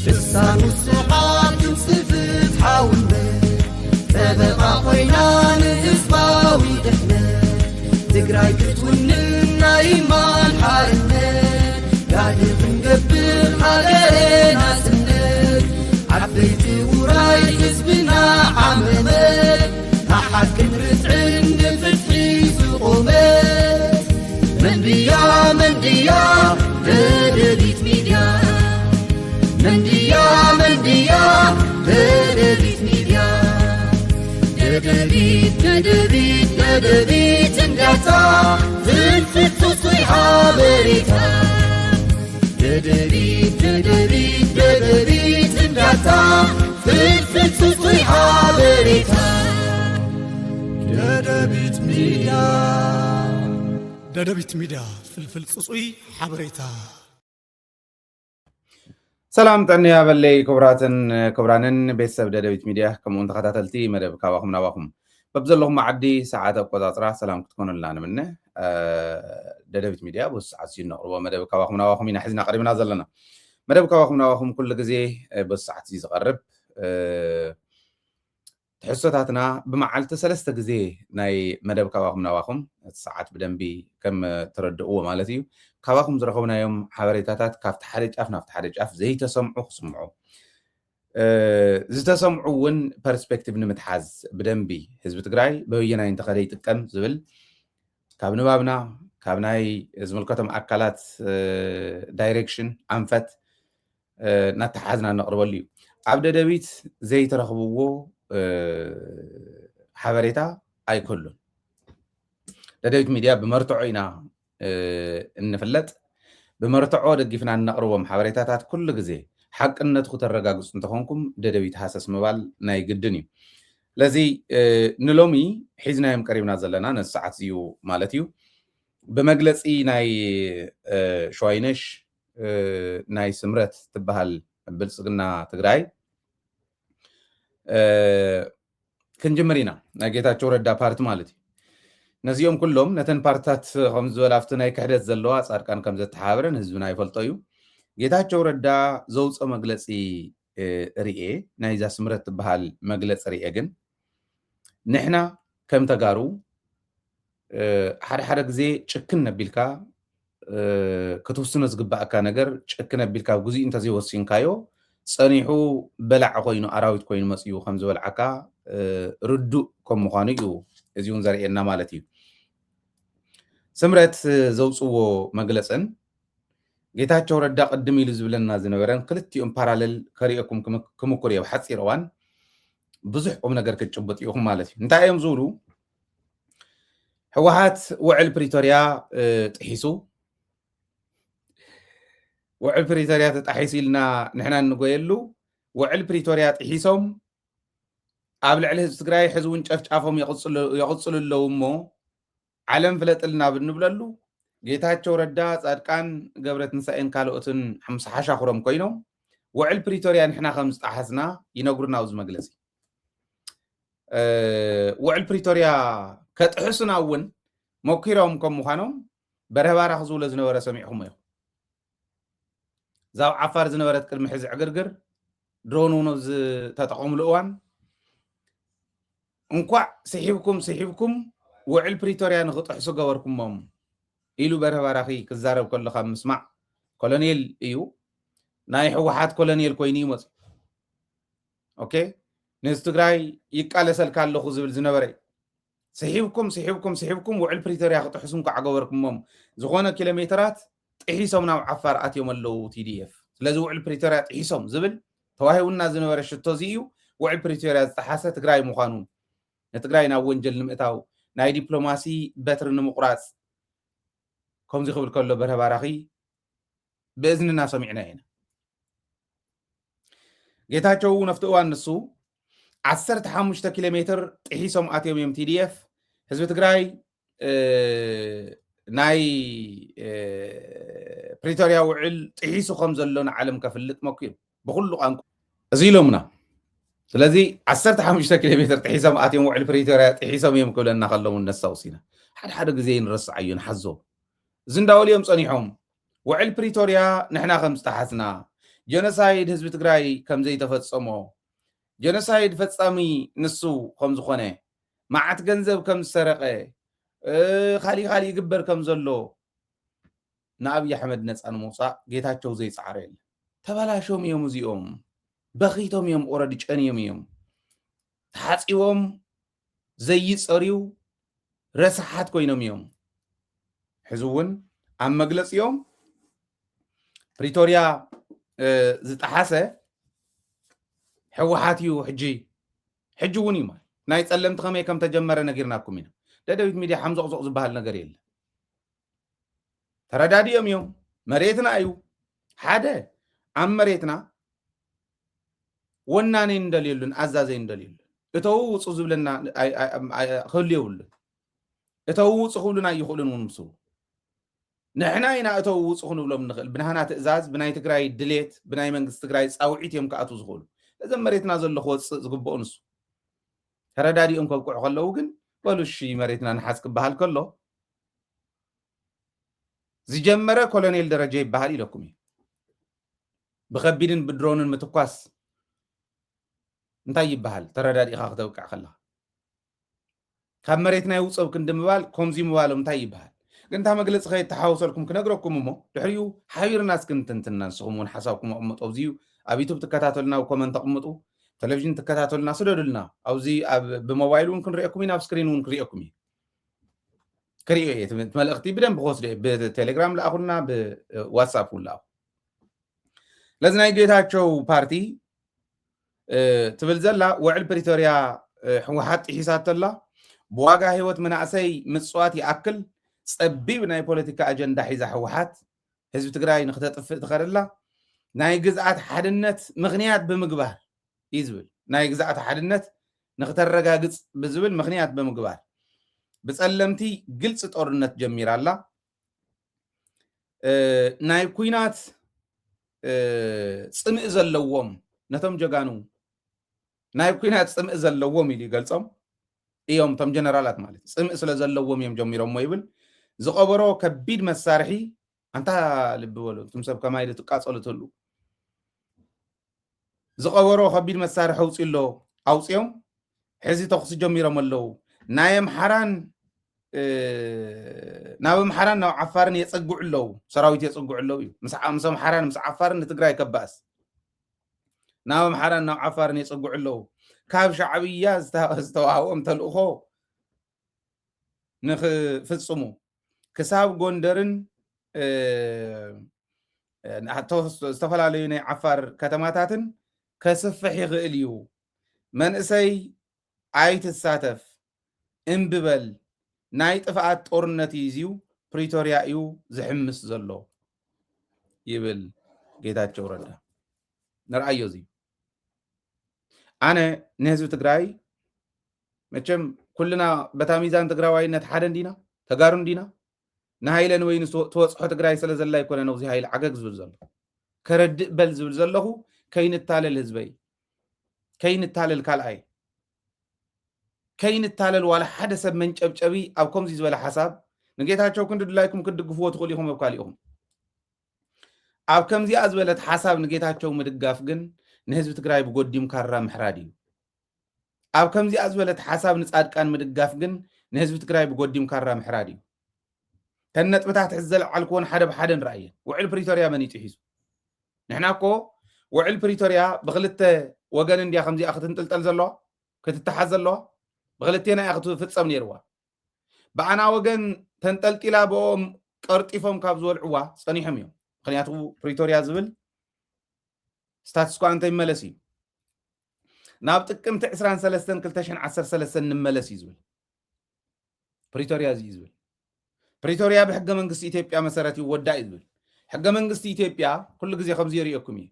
لسان الصحاب تنصفت حاولنا تبقى خوينا نهزباوي دحنا تقراي تتوننا إيمان حارنا قادر نقبل حقرنا سنة عبيتي وراي حزبنا عمرنا أحد كنرت عند فتحي سقومت من ديا درديت ميديا من ديا درديت ميديا درديت انقاطع ذلفت تصيحة بريتا درديت انقاطع ذلفت تصيحة بريتا ددبيت ميديا فلفل صصوي حبريتا سلام تنيا بلي كبرانن بيسب ددبيت ميديا كمون تخاتلتي مدب كواخم نواخم ببزلهم معدي ساعات قطاطرا سلام تكون لنا منه ددبيت ميديا بس عسين نقرب مدب كواخم نواخم ينحزنا قريبنا زلنا مدب كواخم نواخم كل جزء بس عتزي قرب حسوتاتنا بمعلت سلسته جزء ناي مدب كواخم نواخم ساعات بدنبي كم تردقوا مالتي كواخم زرخونا يوم حواريتات كافت حرج اف نافت حرج اف زي تسمعوا سمعوا زي تسمعوا ون برسبكتيف نمتحاز بدنبي حزب تግራይ بوينا ينتخدي يتقم زبل ካብ ንባብና ካብ ናይ ዝምልከቶም ኣካላት ዳይሬክሽን ኣንፈት ናተሓዝና ነቕርበሉ እዩ ኣብ ደደቢት ዘይተረኽብዎ ሓበሬታ ኣይኮሉን ደደቢት ሚድያ ብመርትዖ ኢና እንፍለጥ ብመርትዖ ደጊፍና ነቕርቦም ሓበሬታታት ኩሉ ግዜ ሓቅነቱ ከተረጋግፁ እንተኾንኩም ደደቢት ሃሰስ ምባል ናይ ግድን እዩ ለዚ ንሎሚ ሒዝናዮም ቀሪብና ዘለና ነሰዓት እዩ ማለት እዩ ብመግለፂ ናይ ሸዋይነሽ ናይ ስምረት ትበሃል ብልጽግና ትግራይ ክንጅምር ኢና ናይ ጌታቸው ረዳ ፓርቲ ማለት እዩ ነዚኦም ኩሎም ነተን ፓርቲታት ከም ዝበላፍቲ ናይ ክሕደት ዘለዋ ጻድቃን ከም ዘተሓባበረን ህዝብና ይፈልጦ እዩ ጌታቸው ረዳ ዘውፀ መግለፂ ርኤ ናይዛ ስምረት ትበሃል መግለፂ ርኤ ግን ንሕና ከም ተጋሩ ሓደ ግዜ ጭክን ነቢልካ ክትውስኖ ዝግባእካ ነገር ጭክን ነቢልካ ጉዚ እንተዘይወሲንካዮ ፀኒሑ በላዕ ኮይኑ ኣራዊት ኮይኑ መፅኡ ከም ዝበልዓካ ርዱእ ከም ምዃኑ እዩ እዚ እውን ዘርእየና ማለት እዩ ስምረት ዘውፅዎ መግለፅን ጌታቸው ረዳ ቅድም ኢሉ ዝብለና ዝነበረን ክልቲኦም ፓራሌል ከሪአኩም ክምኩር እየ ብሓፂር እዋን ብዙሕ ቁም ነገር ክጭብጥ ኢኹም ማለት እዩ እንታይ እዮም ዝብሉ ሕወሓት ውዕል ፕሪቶርያ ጥሒሱ ውዕል ፕሪቶርያ ተጣሒሱ ኢልና ንሕና እንጎየሉ ውዕል ፕሪቶርያ ጥሒሶም ኣብ ልዕሊ ህዝቢ ትግራይ ሕዚ እውን ጨፍጫፎም የቕፅሉ ኣለዉ እሞ ዓለም ፍለጥልና ብንብለሉ ጌታቸው ረዳ ጻድቃን ገብረትንሳኤን ካልኦትን ሓሻኽሮም ኮይኖም ውዕል ፕሪቶርያ ንሕና ከም ዝጣሓስና ይነግሩና ኣብዚ መግለፂ ውዕል ፕሪቶርያ ከጥሕሱና እውን ሞኪሮም ከም ምዃኖም በረህባራ ክዝብሎ ዝነበረ ሰሚዕኹም ኢኹም ዛብ ዓፋር ዝነበረት ቅድሚ ሕዚ ዕግርግር ድሮን እውን ተጠቐምሉ እዋን እንኳዕ ስሒብኩም ውዕል ፕሪቶርያ ንክጥሕሱ ገበርኩሞም ኢሉ በረህባራኺ ክዛረብ ከለካ ምስማዕ ኮሎኔል እዩ ናይ ሕወሓት ኮሎኔል ኮይኑ ይመፅ ኦኬ ንህዝቢ ትግራይ ይቃለሰልካ ኣለኹ ዝብል ዝነበረ ስሒብኩም ውዕል ፕሪቶርያ ክጥሕሱ እንኳዕ ገበርኩሞም ዝኾነ ኪሎ ሜትራት ጥሒሶም ናብ ዓፋር ኣትዮም ኣለዉ ቲዲኤፍ ስለዚ ውዕል ፕሪቶርያ ጥሒሶም ዝብል ተዋሂቡና ዝነበረ ሽቶ እዚ እዩ ውዕል ፕሪቶርያ ዝጠሓሰ ትግራይ ምዃኑ ንትግራይ ናብ ወንጀል ንምእታው ናይ ዲፕሎማሲ በትሪ ንምቁራፅ ከምዚ ክብል ከሎ በረህባራኺ ብእዝንና ሰሚዕና ኢና ጌታቸው ነፍቲ እዋን ንሱ 15 ኪሎ ሜትር ጥሒሶም ኣትዮም እዮም ቲዲኤፍ ህዝቢ ትግራይ ናይ ፕሪቶርያ ውዕል ጥሒሱ ከም ዘሎ ንዓለም ከፍልጥ መኪሩ ብኩሉ ቋንቋ እዚ ኢሎምና ስለዚ 15 ኪሎ ሜትር ጥሒሶም ኣትዮም ውዕል ፕሪቶርያ ጥሒሶም እዮም ክብለና ከለዉ ነሳውሲና ሓደ ግዜ ንረስዕ እዩ ንሓዞ ዝንዳወልዮም ፀኒሖም ውዕል ፕሪቶርያ ንሕና ከም ዝጠሓስና ጀኖሳይድ ህዝቢ ትግራይ ከም ዘይተፈጸሞ ጀኖሳይድ ፈጻሚ ንሱ ከም ዝኾነ መዓት ገንዘብ ከም ዝሰረቀ ካሊእ ይግበር ከም ዘሎ ንኣብይ ኣሕመድ ነፃ ንምውፃእ ጌታቸው ዘይፃዕረ የለ ተበላሾም እዮም እዚኦም በኺቶም እዮም ኦረዲ ጨንዮም እዮም ተሓፂቦም ዘይፀርዩ ረስሓት ኮይኖም እዮም ሕዚ እውን ኣብ መግለፂኦም ፕሪቶርያ ዝጠሓሰ ሕወሓት እዩ ሕጂ እውን እዩ ናይ ፀለምቲ ከመይ ከም ተጀመረ ነጊርናኩም ኢና ደደቢት ሚድያ ሓምዞቕዞቕ ዝበሃል ነገር የለ ተረዳዲኦም እዮም መሬትና እዩ ሓደ ኣብ መሬትና ወናኔ እንደልየሉን ኣዛዘይ እንደልየሉን እተው ውፁ ዝብለና ክህሉ የብሉን እተው ውፁ ክብሉና ይኽእሉን እውን ምስ ንሕና ኢና እተው ውፁ ክንብሎም ንኽእል ብናህና ትእዛዝ ብናይ ትግራይ ድሌት ብናይ መንግስቲ ትግራይ ፃውዒት እዮም ከኣቱ ዝኽእሉ እዞም መሬትና ዘሎ ክወፅእ ዝግብኦ ንሱ ተረዳዲኦም ከብቅዑ ከለዉ ግን በሉሺ መሬትና ንሓዝ ክበሃል ከሎ ዝጀመረ ኮሎኔል ደረጃ ይበሃል ኢለኩም እዩ ብከቢድን ብድሮንን ምትኳስ እንታይ ይበሃል ተረዳዲእኻ ክተብቅዕ ከለኻ ካብ መሬትና ይውፀብ ክንድምባል ከምዚ ምባሎም እንታይ ይበሃል ግን እንታ መግለፂ ከየተሓወሰልኩም ክነግረኩም እሞ ድሕሪኡ ሓቢርና እስክንትንትና ንስኹም እውን ሓሳብኩም ኣቕምጦ ኣብዚዩ ኣብ ዩቱብ ትከታተሉና ኣብ ኮመንት ኣቕምጡ ቴሌቪዥን ትከታተሉና ስደዱልና ኣብዚ ብሞባይል እውን ክንሪአኩም ኢና ኣብ ስክሪን እውን ክሪአኩም እዩ ክሪኦ እየ መልእኽቲ ብደንብ ክወስደ ብቴሌግራም ለኣኹልና ብዋትሳፕ እውን ለኣኹ ለዚ ናይ ጌታቸው ፓርቲ ትብል ዘላ ውዕል ፕሪቶርያ ሕወሓት ጥሒሳተላ ብዋጋ ህይወት መናእሰይ ምፅዋት ይኣክል ፀቢብ ናይ ፖለቲካ ኣጀንዳ ሒዛ ሕወሓት ህዝቢ ትግራይ ንክተጥፍእ ትኸደላ ናይ ግዝኣት ሓድነት ምክንያት ብምግባር እዩ ዝብል ናይ ግዝኣት ሓድነት ንክተረጋግፅ ብዝብል ምክንያት ብምግባር ብፀለምቲ ግልፂ ጦርነት ጀሚራላ ናይ ኩናት ፅምእ ዘለዎም ነቶም ጀጋኑ ናይ ኩናት ፅምእ ዘለዎም ኢሉ ይገልፆም እዮም ቶም ጀነራላት ማለት ፅምእ ስለ ዘለዎም እዮም ጀሚሮም ሞ ይብል ዝቀበሮ ከቢድ መሳርሒ አንታ ልቢ በሉ እቶም ሰብ ከማይ ትቃፀሉ ትሉ ዝቀበሮ ከቢድ መሳርሒ ኣውፂሎ ኣውፅዮም ሕዚ ተኽሲ ጀሚሮም ኣለው ናይ ኣምሓራን ናብ ኣምሓራን ናብ ዓፋርን የፀጉዑ ኣለው ሰራዊት የፀጉዑ ኣለው እዩ ምስ ኣምሓራን ምስ ዓፋርን ንትግራይ ከባእስ ናብ ኣምሓራን ናብ ዓፋርን የፀጉዑ ኣለው ካብ ሻዕብያ ዝተዋህቦም ተልእኾ ንክፍፅሙ ክሳብ ጎንደርን ዝተፈላለዩ ናይ ዓፋር ከተማታትን ከስፍሕ ይኽእል እዩ መንእሰይ ኣይትሳተፍ እምብበል ናይ ጥፍኣት ጦርነት እዩ ፕሪቶርያ እዩ ዝሕምስ ዘሎ ይብል ጌታቸው ረዳ ንርአዮ እዚ ኣነ ንህዝቢ ትግራይ መቸም ኩልና በታ ሚዛን ትግራዋይነት ሓደ እንዲና ተጋሩ እንዲና ንሃይለን ወይ ተወፅሖ ትግራይ ስለ ዘላ ይኮነ ነዚ ሃይል ዓገግ ዝብል ዘሎ ከረድእ በል ዝብል ዘለኹ ከይንታለል ህዝበይ ከይንታለል ካልኣይ ከይንታለል ዋላ ሓደ ሰብ መንጨብጨቢ ኣብ ከምዚ ዝበለ ሓሳብ ንጌታቸው ክንድድላይኩም ክድግፍዎ ትኽእሉ ኢኹም ኣብ ካሊእኹም ኣብ ከምዚኣ ዝበለት ሓሳብ ንጌታቸው ምድጋፍ ግን ንህዝቢ ትግራይ ብጎዲም ካራ ምሕራድ እዩ ኣብ ከምዚኣ ዝበለት ሓሳብ ንጻድቃን ምድጋፍ ግን ንህዝቢ ትግራይ ብጎዲም ካራ ምሕራድ እዩ ተነጥብታት ዝዘለዓልክዎን ሓደ ብሓደ ንረኣየን ውዕል ፕሪቶርያ መን ይጥሒሱ ንሕና እኮ ውዕል ፕሪቶርያ ብክልተ ወገን እንድያ ከምዚኣ ክትንጥልጠል ዘለዋ ክትተሓዝ ዘለዋ ብክልቴና እያ ክትፍፀም ነይርዋ ብኣና ወገን ተንጠልጢላ ብኦም ቀርጢፎም ካብ ዝበልዕዋ ፀኒሖም እዮም ምክንያቱ ፕሪቶርያ ዝብል ስታትስ ኳ እንተይመለስ እዩ ናብ ጥቅምቲ 23 2013 ንመለስ እዩ ዝብል ፕሪቶርያ እዚ ዝብል ፕሪቶርያ ብሕገ መንግስቲ ኢትዮጵያ መሰረት ይወዳእ እዩ ዝብል ሕገ መንግስቲ ኢትዮጵያ ኩሉ ግዜ ከምዚ የርእየኩም እዩ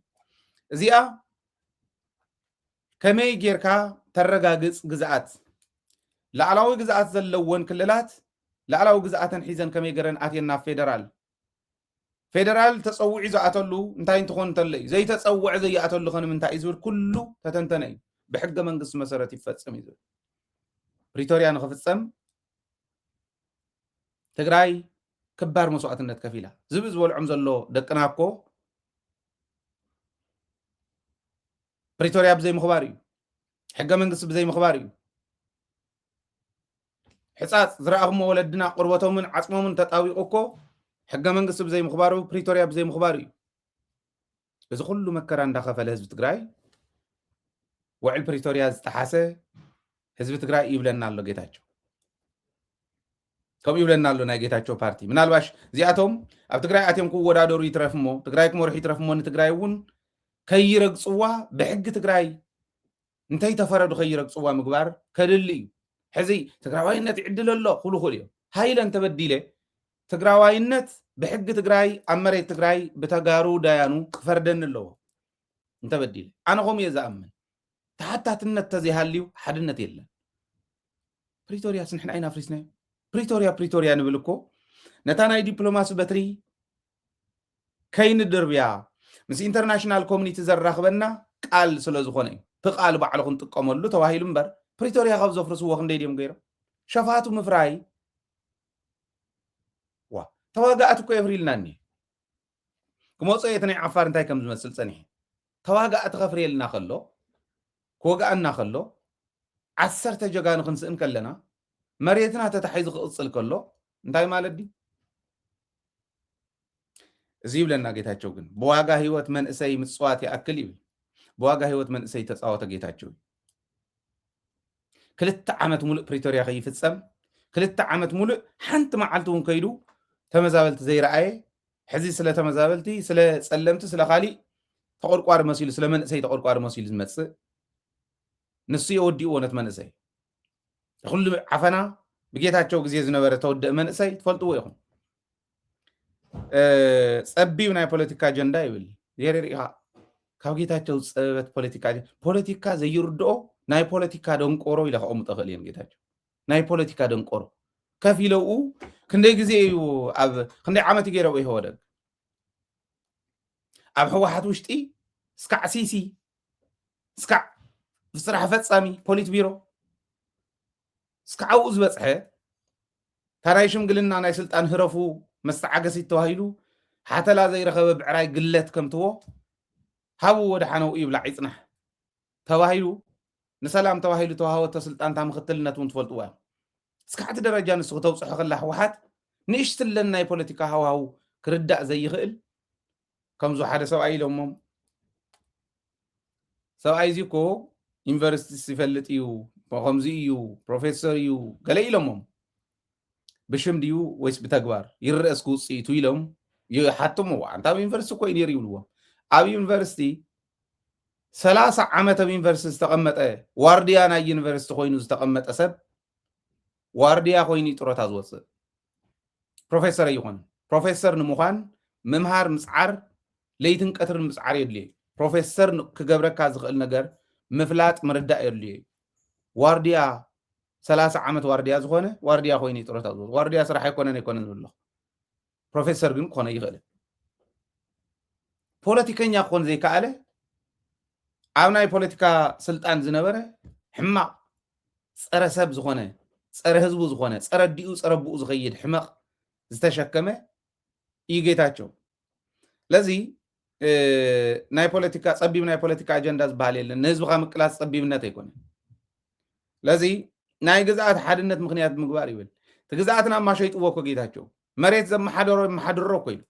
እዚኣ ከመይ ጌርካ ተረጋግፅ ግዝኣት ላዕላዊ ግዝኣት ዘለዎን ክልላት ላዕላዊ ግዝኣተን ሒዘን ከመይ ገረን ኣትየና ፌደራል ተፀውዒ ዝኣተሉ እንታይ እንትኾን እንተሎ እዩ ዘይተፀውዕ ዘይኣተሉ ኸ ንምንታይ እዩ ዝብል ኩሉ ተተንተነ እዩ ብሕገ መንግስቲ መሰረት ይፈፀም እዩ ዝብል ፕሪቶርያ ንክፍፀም ትግራይ ክባር መስዋዕትነት ከፊላ ዝብል ዝበልዖም ዘሎ ደቅና እኮ بريتوريا بزي مخباري حق منقص بزي مخباري حصاص زرأهم ولدنا قربتهم من عصمهم تطاويقكو حق منقص بزي مخبارو بريتوريا بزي مخباري إذا كل مكران داخل حزب تግራይ وعل بريتوريا ዝተሓሰ حزب تግራይ ይብለና ኣሎ ጌታቸው ከም ይብለና ኣሎ ናይ ጌታቸው ፓርቲ ምናልባሽ እዚኣቶም ኣብ ትግራይ ኣትዮም ክወዳደሩ ይትረፍሞ ትግራይ ክመርሑ ይትረፍሞ ንትግራይ እውን ከይረግፅዋ ብሕጊ ትግራይ እንታይ ተፈረዱ ከይረግፅዋ ምግባር ከድሊ እዩ ሕዚ ትግራዋይነት ይዕድል ኣሎ ኩሉ ኩሉ እዮም ሃይለን ተበዲለ ትግራዋይነት بحق تግራይ ኣብ መሬት ትግራይ በተጋሩ ዳያኑ ክፈርደን ኣለዎ እንተበዲለ ኣነ ቆም የዛምን ተሓታትነት ተዘይሃልዩ ሓድነት የለን ፕሪቶሪያ ስንሕና አይና ፍሪስና ፕሪቶሪያ ንብልኮ ነታ ናይ ዲፕሎማሲ በትሪ ከይን ድርብያ ምስ ኢንተርናሽናል ኮሚኒቲ ዘራኽበና ቃል ስለ ዝኾነ ብቃል ባዕሉ ክንጥቀመሉ ተዋሂሉ እምበር ፕሪቶሪያ ካብ ዘፍርስዎ ክንደይ ድዮም ገይሮም ሸፋቱ ምፍራይ ተዋጋኣት እኮ የፍሪልናኒ ክመፁ የተናይ ዓፋር እንታይ ከም ዝመስል ፀኒሕ ተዋጋኣት ከፍሪልና ከሎ ክወጋኣና ከሎ 10 ጀጋኑ ክንስእን ከለና መሬትና ተታሒዙ ክቕፅል ከሎ እንታይ ማለት ዲ እዚ ይብለና ጌታቸው ግን በዋጋ ህይወት መንእሰይ ምጽዋት ያክል ይብል በዋጋ ህይወት መንእሰይ ተጻወተ ጌታቸው 2 ዓመት ሙሉእ ፕሪቶሪያ ከይፍጸም 2 ዓመት ሙሉእ ሓንቲ መዓልቱን ከይዱ ተመዛበልቲ ዘይረአየ ሕዚ ስለ ተመዛበልቲ ስለ ጸለምቲ ስለ ኻሊ ተቆርቋሪ መሲሉ ስለ መንእሰይ ተቆርቋሪ መሲሉ ዝመጽእ ንሱ የወዲኡ ወነት መንእሰይ ኩሉ ዓፈና ብጌታቸው ግዜ ዝነበረ ተወደእ መንእሰይ ትፈልጥዎ ይኹም ጸቢብ ናይ ፖለቲካ አጀንዳ ይብል የሪሪኻ ካብ ጌታቸው ጸበት ፖለቲካ ዘይርድኦ ናይ ፖለቲካ ደንቆሮ ኢላ ከቕምጦ ኽእል እዮም ጌታቸው ናይ ፖለቲካ ደንቆሮ ከፍ ኢለው ክንደይ ግዜ እዩ ኣብ ክንደይ ዓመት ገይረው ይወደግ ኣብ ሕወሓት ውሽጢ እስካዕ ሲሲ እስካዕ ስራሕ ፈጻሚ ፖሊት ቢሮ እስካዕ ዝበፅሐ ታናይ ሽምግልና ናይ ስልጣን ህረፉ መስተዓገሲ ተዋሂሉ ሓተላ ዘይረኸበ ብዕራይ ግለት ከምትዎ ሃቡ ወደ ሓነው ይብላ ይጽናሕ ተዋሂሉ ንሰላም ተዋሂሉ ተዋህወተ ስልጣን ታምኽትልነት እውን ትፈልጥዋ እስካዕቲ ደረጃ ንሱ ተውፅሖ ከላ ሕወሓት ንእሽትለን ናይ ፖለቲካ ሃዋው ክርዳእ ዘይኽእል ከምዙ ሓደ ሰብኣይ ኢሎሞም ሰብኣይ እዚ እኮ ዩኒቨርሲቲ ሲፈልጥ እዩ ከምዚ እዩ ፕሮፌሰር እዩ ገለ ኢሎሞም ብሽም ድዩ ወይስ ብተግባር ይርአስ ክውፅኢቱ ኢሎም ይሓትምዎ አንታ ኣብ ዩኒቨርሲቲ እኮ ነይሩ ይብልዎ ኣብ ዩኒቨርሲቲ 30 ዓመት ኣብ ዩኒቨርሲቲ ዝተቐመጠ ዋርድያ ናይ ዩኒቨርሲቲ ኮይኑ ዝተቐመጠ ሰብ ዋርድያ ኮይኑ ጥሮታ ዝወፅእ ፕሮፌሰር ይኹን ፕሮፌሰር ንምዃን ምምሃር ምጽዓር ለይትን ቀትርን ምጽዓር የድልየ ፕሮፌሰር ክገብረካ ዝኽእል ነገር ምፍላጥ ምርዳእ የድልየ ዋርድያ 30 ዓመት ዋርድያ ዝኾነ ዋርድያ ኮይኑ ጥሮታ ዝወፅእ ዋርድያ ስራሕ ኣይኮነን ዝብሎ ፕሮፌሰር ግን ኮነ ይኽእል ፖለቲከኛ ኮን ዘይከኣለ ኣብ ናይ ፖለቲካ ስልጣን ዝነበረ ሕማቕ ፀረ ሰብ ዝኾነ ፀረ ህዝቡ ዝኾነ ፀረ ዲኡ ፀረ ብኡ ዝኸይድ ሕማቕ ዝተሸከመ እዩ ጌታቸው ለዚ ናይ ፖለቲካ ጸቢብ ናይ ፖለቲካ አጀንዳ ዝበሃል የለን ንህዝብኻ ምቅላስ ጸቢብነት ኣይኮነን ለዚ ናይ ግዛኣት ሓድነት ምክንያት ምግባር ይብል ትግዛኣትና ማሸይጥዎ እኮ ጌታቸው መሬት ዘመሓደሮ እኮ ኢሉ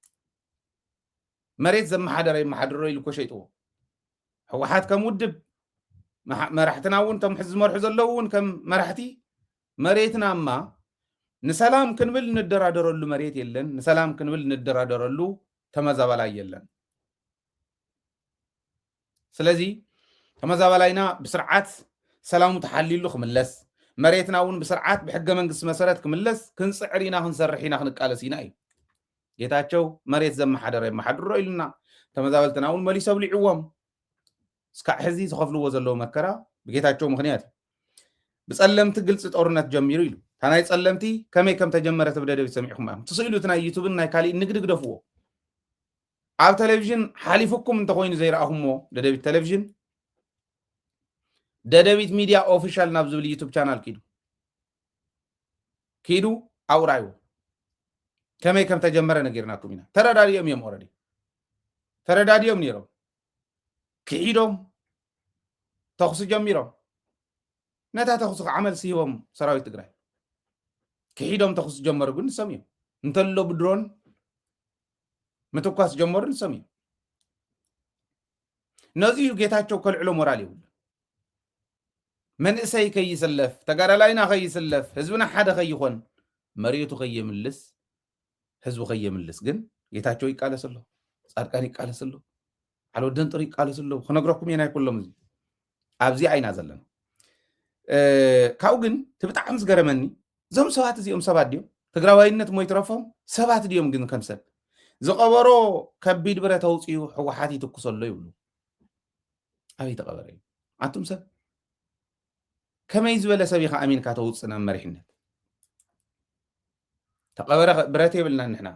መሬት ዘመሓደሮ ኢሉ እኮ ሸይጥዎ ሕወሓት ከም ውድብ መራሕትና እውን ቶም ሕዚ ዝመርሑ ዘለዉ እውን ከም መራሕቲ መሬትና እማ ንሰላም ክንብል እንደራደረሉ መሬት የለን ንሰላም ክንብል እንደራደረሉ ተመዛበላይ የለን ስለዚ ተመዛበላይና ብስርዓት ሰላሙ ተሓሊሉ ክምለስ መሬትና እውን ብስርዓት ብሕገ መንግስት መሰረት ክምለስ ክንጽዕሪና ክንሰርሒና ክንቃለሲና እዩ ጌታቸው መሬት ዘመሓደረ ይመሓድሮ ኢሉና ተመዛበልትና እውን መሊሶም ልዕዎም እስካዕ ሕዚ ዝኸፍልዎ ዘለዎ መከራ ብጌታቸው ምክንያት ብጸለምቲ ግልጽ ጦርነት ጀሚሩ ኢሉ ታናይ ጸለምቲ ከመይ ከም ተጀመረ ብደደቢት ሰሚዕኩም ትስኢሉት ናይ ዩቱብን ናይ ካሊእ ንግዲ ግደፍዎ ኣብ ቴሌቪዥን ሓሊፍኩም እንተኮይኑ ዘይረኣኹምዎ ደደቢት ቴሌቪዥን ደደቢት ሚዲያ ኦፊሻል ናብ ዝብል ዩቱብ ቻናል ኪዱ ኣውራዩ ከመይ ከም ተጀመረ ነጊርናኩም ኢና ተረዳድዮም እዮም ኦረዲ ተረዳድዮም ነይሮም ክዒዶም ተኹስ ጀሚሮም ነታ ተኹስ ዓመል ሲቦም ሰራዊት ትግራይ ክሒዶም ተኹስ ጀመሩ ግን ሰሚዩ እንተሎ ብድሮን ምትኳስ ጀመሩ ሰሚዩ ነዚዩ ጌታቸው ከልዕሎ ሞራል ይብሉ መንእሰይ ከይሰለፍ ተጋዳላይና ከይሰለፍ ህዝብና ሓደ ከይኾን መሬቱ ከይምልስ ህዝቡ ከይምልስ ግን ጌታቸው ይቃለስሎ ጻድቃን ይቃለስሎ ዓልወደን ጥሪ ይቃለስሎ ክነግረኩም የናይ ኩሎም እዚ ኣብዚ አይና ዘለና ካው ግን ትብጣዕም ዝገረመኒ ዞም ሰባት እዚኦም ሰባት ዲዮም ትግራዋይነት ሞይ ትረፎም ሰባት ዲዮም ግን ከምሰብ ዝቀበሮ ከቢድ ብረት ኣውፅኡ ሕወሓት ይትኩሰሎ ይብሉ ኣበይ ተቀበረ እዩ ኣቱም ሰብ ከመይ ዝበለ ሰብ ኢኻ ኣሚንካ ተውፅና መሪሕነት ተቀበረ ብረት ይብልና ንሕና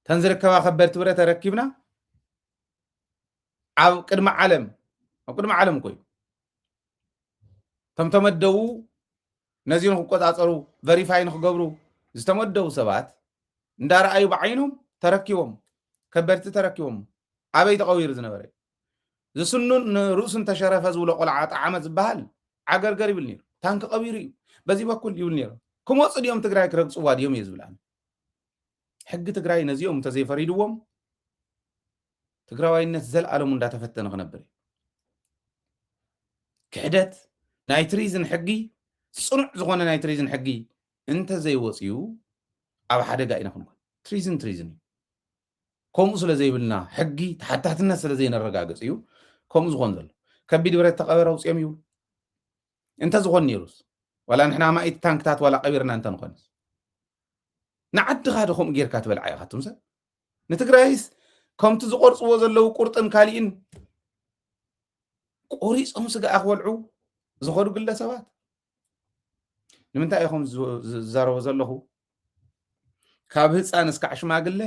ተንዝርከባ ከበድቲ ብረት ተረኪብና ኣብ ቅድሚ ዓለም ኮይ ተመደቡ ነዚህን ክቆፃፀሩ ቨሪፋይ ንክገብሩ ዝተመደቡ ሰባት እንዳረኣዩ ብዓይኖም ተረኪቦም ከበድቲ ተረኪቦም ኣበይ ተቀቢሩ ዝነበረ ዝስኑን ርእሱን ተሸረፈ ዝብሎ ቆልዓ ጣዓመ ዝበሃል ዓገርገር ይብል ነይሩ ታንኪ ቀቢሩ እዩ በዚ በኩል ይብል ነይሩ ክመፁ ድዮም ትግራይ ክረግፅዋ ድዮም እየ ዝብልኒ ሕጊ ትግራይ ነዚኦም እንተዘይፈሪድዎም ትግራዋይነት ዘለኣለሙ እንዳተፈተነ ክነብር ክሕደት ናይ ትሪዝን ሕጊ ፅኑዕ ዝኾነ ናይ ትሪዝን ሕጊ እንተዘይወፅዩ ኣብ ሓደጋ ኢና ክንኮን ትሪዝን እዩ ከምኡ ስለ ዘይብልና ሕጊ ተሓታትነት ስለ ዘይነረጋገፅ እዩ ከምኡ ዝኾን ዘሎ ከቢድ ብረት ተቀበረ ውፅኦም ይብሉ እንተ ዝኾን ነይሩስ ዋላ ንሕና ማኢት ታንክታት ዋላ ቀቢርና እንተ ንኾንስ ንዓድኻ ዶ ከምኡ ጌርካ ትበልዓ ኢኻ እቱም ሰብ ንትግራይስ ከምቲ ዝቆርፅዎ ዘለው ቁርጥን ካሊእን ቆሪፆም ስጋኣ ክበልዑ ዝኸዱ ግለሰባት ንምንታይ ኢኹም ዝዛረቦ ዘለኹ ካብ ህፃን እስካዕ ሽማግለ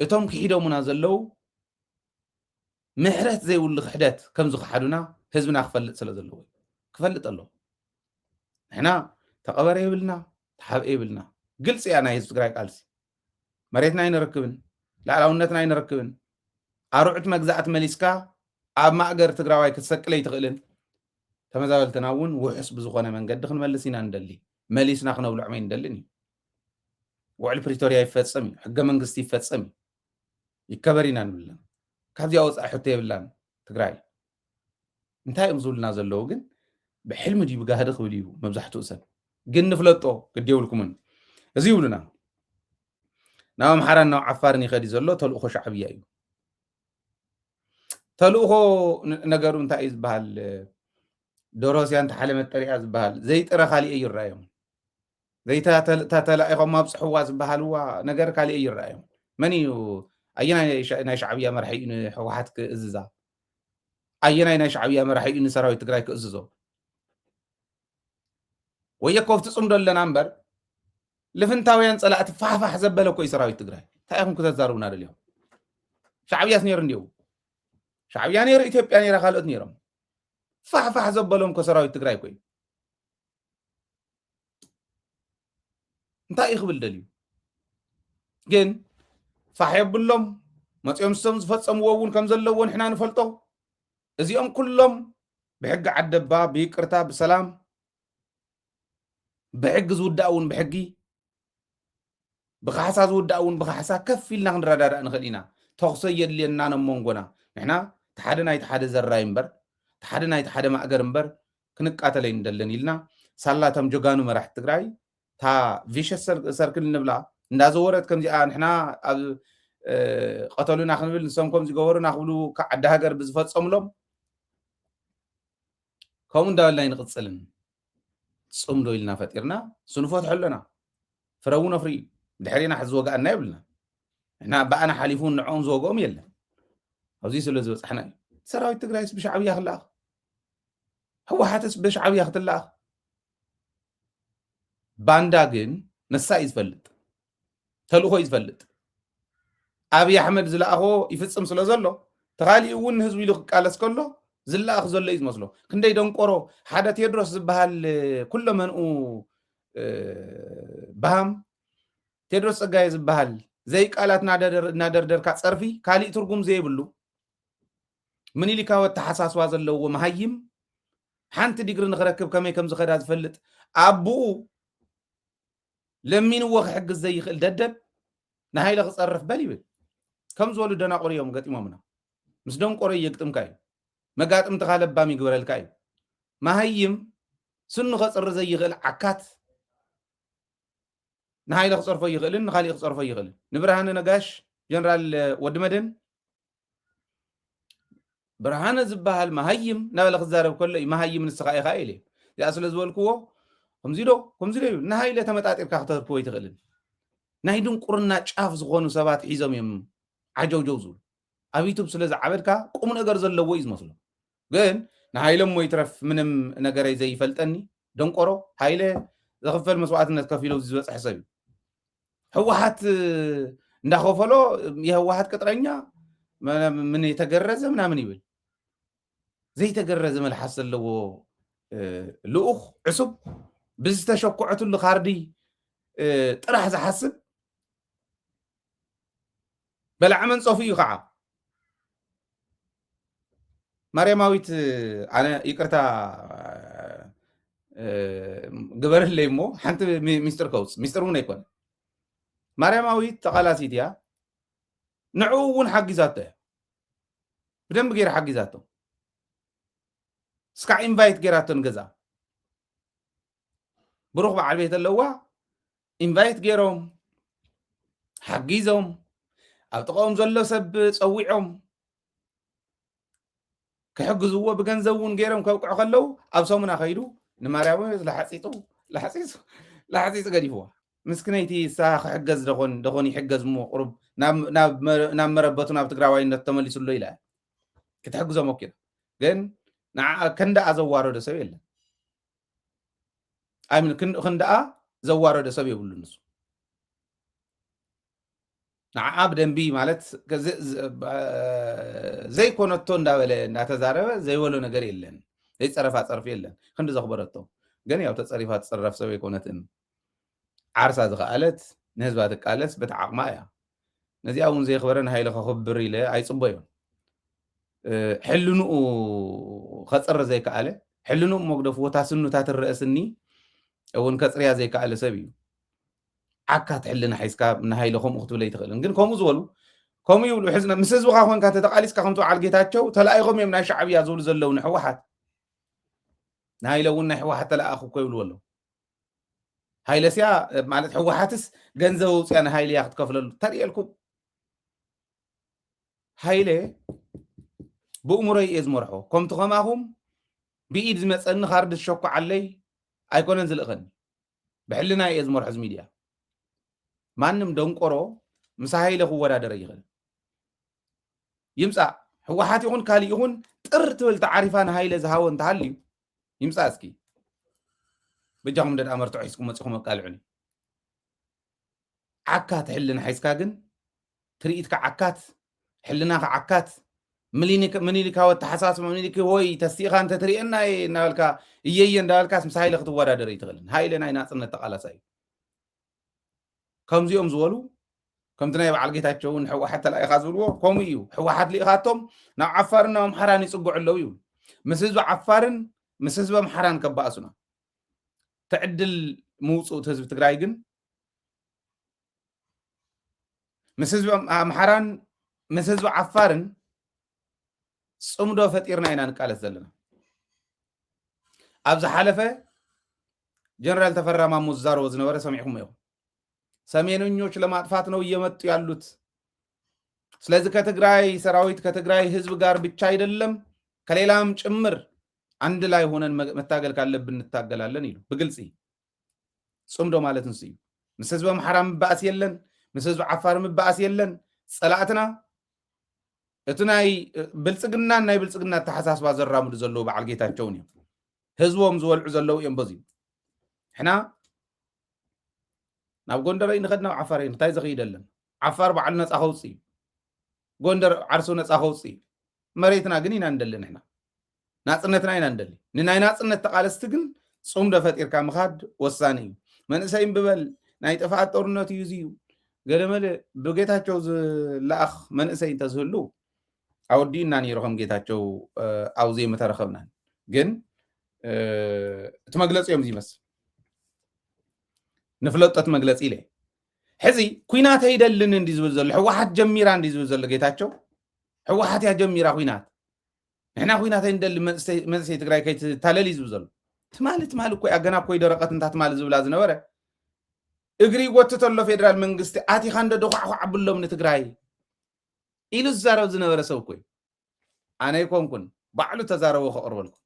እቶም ክሒዶሙና ዘለው ምሕረት ዘይብሉ ክሕደት ከም ዝክሓዱና ህዝብና ክፈልጥ ስለ ዘለዎ ክፈልጥ ኣሎ ንሕና ተቀበረ ይብልና ተሓብአ ይብልና ግልፂ እያ ናይ ህዝቢ ትግራይ ቃልሲ መሬትና ኣይንረክብን ላዕላውነትና ኣይንረክብን ኣርዑት መግዛእት መሊስካ ኣብ ማእገር ትግራዋይ ክትሰቅለ ይትኽእልን ተመዛበልትና እውን ውሕስ ብዝኾነ መንገዲ ክንመልስ ኢና ንደሊ መሊስና ክነብልዕ መይ ንደልን እዩ ውዕል ፕሪቶርያ ይፈፀም እዩ ሕገ መንግስቲ ይፈፀም እዩ ይከበር ኢና ንብልና ካብዚኣ ወፃኢ ሕቶ የብላን ትግራይ እንታይ እዮም ዝብሉና ዘለዉ ግን ብሕልሚ ድዩ ብጋህዲ ክብል እዩ መብዛሕትኡ ሰብ ግን ንፍለጦ ግድ የብልኩምን እዚ ይብሉና ናብ ኣምሓራን ናብ ዓፋርን ይኸዲ ዘሎ ተልእኮ ሻዕብያ እዩ ተልእኮ ነገሩ እንታይ እዩ ዝበሃል ዶሮስያ እንተሓለ መጠሪያ ዝበሃል ዘይጥረ ካሊእ ይረኣዮም ዘይተተላኢኾም ኣብፅሕዋ ዝበሃልዋ ነገር ካሊእ ይረኣዮም መን እዩ ኣየናይ ናይ ሻዕብያ መራሒ እዩ ንሕወሓት ክእዝዛ ኣየናይ ናይ ሻዕብያ መራሒ እዩ ንሰራዊት ትግራይ ክእዝዞ ወየኮ ፍትፅምዶ ኣለና እምበር ልፍንታውያን ፀላእቲ ፋሕፋሕ ዘበለ ኮይ ሰራዊት ትግራይ እንታይ ኢኹም ክተዛርቡና ደልዮም ሻዕብያስ ነይሩ እንዲሁ ሻዕብያ ነይሩ ኢትዮጵያ ነይራ ካልኦት ነይሮም ፋሕፋሕ ዘበሎም ኮ ሰራዊት ትግራይ ኮይ እንታይ ይኽብል ደልዩ ግን ፋሕ የብሎም መፅኦም ስቶም ዝፈፀምዎ እውን ከም ዘለዎ ንሕና ንፈልጦ እዚኦም ኩሎም ብሕጊ ዓደባ ብይቅርታ ብሰላም ብሕጊ ዝውዳእ እውን ብሕጊ ብካሕሳ ዝውዳእ እውን ብካሕሳ ከፍ ኢልና ክንረዳዳእ ንኽእል ኢና ተኽሶ የድልየና ነመንጎና ንሕና ተሓደ ናይቲ ሓደ ዘራይ እምበር ተሓደ ናይቲ ሓደ ማእገር እምበር ክንቃተለ ይንደለን ኢልና ሳላቶም ጀጋኑ መራሕቲ ትግራይ ታ ቪሸስ ሰርክል ንብላ እንዳዘወረት ከምዚኣ ንሕና ኣብ ቀተሉና ክንብል ንሶም ከምዚ ገበሩና ክብሉ ዓዲ ሃገር ብዝፈፀምሎም ከምኡ እንዳበልና ይንቅፅልን ፅምዶ ኢልና ፈጢርና ስንፈትሖ ኣለና ፍረ እውን ኣፍሪ ድሕሪና ሕዚ ወጋእና የብልና ንሕና በኣና ሓሊፉን ንዕኦም ዝወግኦም የለን ኣብዚ ስለ ዝበፅሕና እዩ ሰራዊት ትግራይስ ብሻዕብያ ክለኣኽ ሕወሓትስ ብሻዕብያ ክትለኣኽ ባንዳ ግን ነሳ እዩ ዝፈልጥ ተልእኮ እዩ ዝፈልጥ ኣብይ ኣሕመድ ዝለኣኾ ይፍፅም ስለ ዘሎ ተኻሊኡ እውን ህዝቢ ኢሉ ክቃለስ ከሎ ዝለኣኽ ዘሎ እዩ ዝመስሎ ክንደይ ደንቆሮ ሓደ ቴድሮስ ዝበሃል ኩሎ መንኡ ባሃም ቴድሮስ ፀጋየ ዝበሃል ዘይ ቃላት እናደርደርካ ፀርፊ ካሊእ ትርጉም ዘይብሉ ምኒልካዊ ተሓሳስባ ዘለዎ መሃይም ሓንቲ ዲግሪ ንኽረክብ ከመይ ከም ዝኸዳ ዝፈልጥ ኣቦኡ ለሚንዎ ክሕግዝ ዘይኽእል ደደብ ንሃይለ ክፀርፍ በል ይብል ከም ዝበሉ ደናቆር እዮም ገጢሞምና ምስ ደንቆሮ የግጥምካ እዩ መጋጥምቲ ካለባም ይግበረልካ እዩ መሃይም ስኑ ከፅሪ ዘይኽእል ዓካት ንሃይለ ክፀርፎ ይኽእልን ንኻሊእ ክፀርፎ ይኽእልን ንብርሃነ ነጋሽ ጀነራል ወዲ መድን ብርሃነ ዝበሃል መሃይም ናበለ ክዛረብ ከሎ እዩ መሃይም ንስኻ ኢኻ ኢለ እዚኣ ስለ ዝበልክዎ ከምዚ ዶ እዩ ንሃይለ ተመጣጢርካ ክተርክቦ ይትኽእልን ናይ ድንቁርና ጫፍ ዝኾኑ ሰባት ሒዞም እዮም ዓጀውጀው ዝብሉ ኣብ ዩቱብ ስለ ዝዓበድካ ቁም ነገር ዘለዎ እዩ ዝመስሎ ግን ንሃይለ ሞ ይትረፍ ምንም ነገረይ ዘይፈልጠኒ ደንቆሮ ሃይለ ዘኽፈል መስዋዕትነት ከፍ ኢሉ ዝበፅሕ ሰብ እዩ ህወሓት እንዳኸፈሎ የህወሓት ቅጥረኛ ምን የተገረዘ ምናምን ይብል ዘይተገረዘ መልሓስ ዘለዎ ልኡኽ ዕሱብ ብዝተሸኩዐትሉ ካርዲ ጥራሕ ዝሓስብ በላዕመን ፀፉ እዩ ከዓ ማርያማዊት ኣነ ይቅርታ ግበረለይ እሞ ሓንቲ ሚስጥር ከውፅ ሚስጥር እውን ኣይኮነ ማርያማዊት ተቓላሲት እያ ንዕኡ እውን ሓጊዛቶ እያ ብደንቢ ገይራ ሓጊዛቶ እስካዕ ኢንቫይት ገይራቶ ንገዛ ብሩኽ በዓል ቤት ኣለዋ ኢንቫይት ገይሮም ሓጊዞም ኣብ ጥቕኦም ዘሎ ሰብ ፀዊዖም ክሕግዝዎ ብገንዘብ እውን ገይሮም ከብቅዑ ከለው ኣብ ሰሙና ከይዱ ንማርያማዊት ለሓፂፁ ገዲፍዋ ምስክነይቲ ሳ ክሕገዝ ደኾን ይሕገዝ ሞ ቁሩብ ናብ መረበቱ ናብ ትግራዋይነት ተመሊሱሎ ኢላ ክትሕግዞም ወኪላ ግን ክንደኣ ዘዋረዶ ሰብ የለን ኣይምን ክንደኣ ዘዋረዶ ሰብ የብሉ ንሱ ንዓዓ ብደንቢ ማለት ዘይኮነቶ እንዳበለ እንዳተዛረበ ዘይበሎ ነገር የለን ዘይፀረፋ ፀርፊ የለን ክንዲ ዘኽበረቶ ግን ያው ተፀሪፋ ትፀረፍ ሰብ ኣይኮነትን ዓርሳ ዝኸኣለት ንህዝባ ትቃለስ በቲ ዓቕማ እያ ነዚኣ እውን ዘይኽበረ ንሃይለ ከኽብር ኢለ ኣይፅበዮን ሕልንኡ ከፅሪ ዘይከኣለ ሕልንኡ መግደፍ ወታ ስኑታት ርእስኒ እውን ከፅርያ ዘይከኣለ ሰብ እዩ ዓካት ሕልና ሓይስካ ንሃይለ ከምኡ ክትብለ ይትኽእልን ግን ከምኡ ዝበሉ ከምኡ ይብሉ ሕዝና ምስ ህዝብካ ኮንካ ተተቃሊስካ ከምቲ በዓል ጌታቸው ተላኢኾም እዮም ናይ ሻዕብያ ዝብሉ ዘለው ንሕወሓት ንሃይለ እውን ናይ ሕወሓት ተለኣኹ እኮ ይብልዎ ኣለዉ ሃይለስያ ማለት ሕወሓትስ ገንዘብ ውፅያ ንሃይለ እያ ክትከፍለሉ ተርእየልኩም ሃይለ ብእሙረይ እየ ዝመርሖ ከምቲ ከማኹም ብኢድ ዝመፀኒ ካርዲ ዝሸኩ ዓለይ ኣይኮነን ዝልእኸኒ ብሕልና እየ ዝመርሖ ዚ ሚድያ ማንም ደንቆሮ ምስ ሃይለ ክወዳደር ይኽእል ይምፃእ ሕወሓት ይኹን ካሊእ ይኹን ጥር ትብል ተዓሪፋ ንሃይለ ዝሃወ እንተሃልዩ ይምፃእ እስኪ በጃኹም ደዳ መርትዖ ሒዝኩም መፂኹም ኣቃልዑኒ ዓካት ሕልና ሓይስካ ግን ትርኢትካ ዓካት ሕልናካ ዓካት ምኒልካዊ ተሓሳስበ ምኒልክ ወይ ተስቲእኻ እንተ ትርእየና እናበልካ እየየ እንዳበልካስ ምስ ሃይለ ክትወዳደር ይትኽእልን ሃይለ ናይ ናፅነት ተቓላሳ እዩ ከምዚኦም ዝበሉ ከምቲ ናይ በዓል ጌታቸው እውን ሕወሓት ተላኢኻ ዝብልዎ ከምኡ እዩ ሕወሓት ሊኢኻቶም ናብ ዓፋርን ናብ ኣምሓራን ይፅጉዑ ኣለው ይብሉ ምስ ህዝቢ ዓፋርን ምስ ህዝቢ ኣምሓራን ከበኣሱና ትዕድል ምውፁእ ህዝቢ ትግራይ ግን ምስ ህዝቢ ኣምሓራን ምስ ህዝቢ ዓፋርን ፅምዶ ፈጢርና ኢና ንቃለስ ዘለና ኣብ ዝሓለፈ ጀነራል ተፈራ ማሞ ዝዛረቦ ዝነበረ ሰሚዕኩም እዮም ሰሜነኞች ለማጥፋት ነው እየመጡ ያሉት ስለዚህ ከትግራይ ሰራዊት ከትግራይ ህዝብ ጋር ብቻ አይደለም ከሌላም ጭምር አንድ ላይ ሆነን መታገል ካለብን እንታገላለን ይሉ በግልጽ ጽምዶ ማለት ነው ሲዩ ምስ ህዝብ አምሓራም ባስ የለን ምስ ህዝብ ዓፋርም ባስ የለን ጸላእትና እትናይ ብልጽግና ናይ ብልጽግና ተሐሳስባ ዘራሙድ ዘሎ በዓል ጌታቸው ነው ህዝቦም ዝወልዑ ዘለው እዮም በዚ ሕና ናብ ጎንደር ይንኸድና ዓፋር እንታይ ዘኺደለን ዓፋር በዓል ነፃ ኸውፂ ጎንደር ዓርሶ ነፃ ኸውፂ መሬትና ግን ኢና እንደለን ሕና ናጽነትና ኢና እንደሊ ንናይ ናጽነት ተቃለስቲ ግን ጽምዶ ፈጢርካ ምኻድ ወሳኒ እዩ መንእሰይም ብበል ናይ ጥፋት ጦርነት እዩ ዝዩ ገለመለ ብጌታቸው ዝላኣኽ መንእሰይ እንተዝህሉ ኣወዲኡና ነይሮም ጌታቸው ኣውዜ መተረኸብና ግን እቲ መግለፂ እዮም ዝመስል ንፍለጠት መግለፂ ኢለ ሕዚ ኩናት ኣይደልን እንዲ ዝብል ዘሎ ሕወሓት ጀሚራ እንዲ ዝብል ዘሎ ጌታቸው ሕወሓት እያ ጀሚራ ኩናት ንሕና ኩናት ኣይንደሊ መንእሰይ ትግራይ ከይትታለል እዩ ዝብል ዘሎ ትማሊ እኮ ኣገና ኮይ ደረቐት እንታት ማሊ ዝብላ ዝነበረ እግሪ ጎትተሎ ፌደራል መንግስቲ ኣቲኻ እንደ ደኳዕኳዕ ኣብሎም ንትግራይ ኢሉ ዝዛረብ ዝነበረ ሰብ ኮይ ኣነ ይኮንኩን ባዕሉ ተዛረቦ ከቕርበልኩም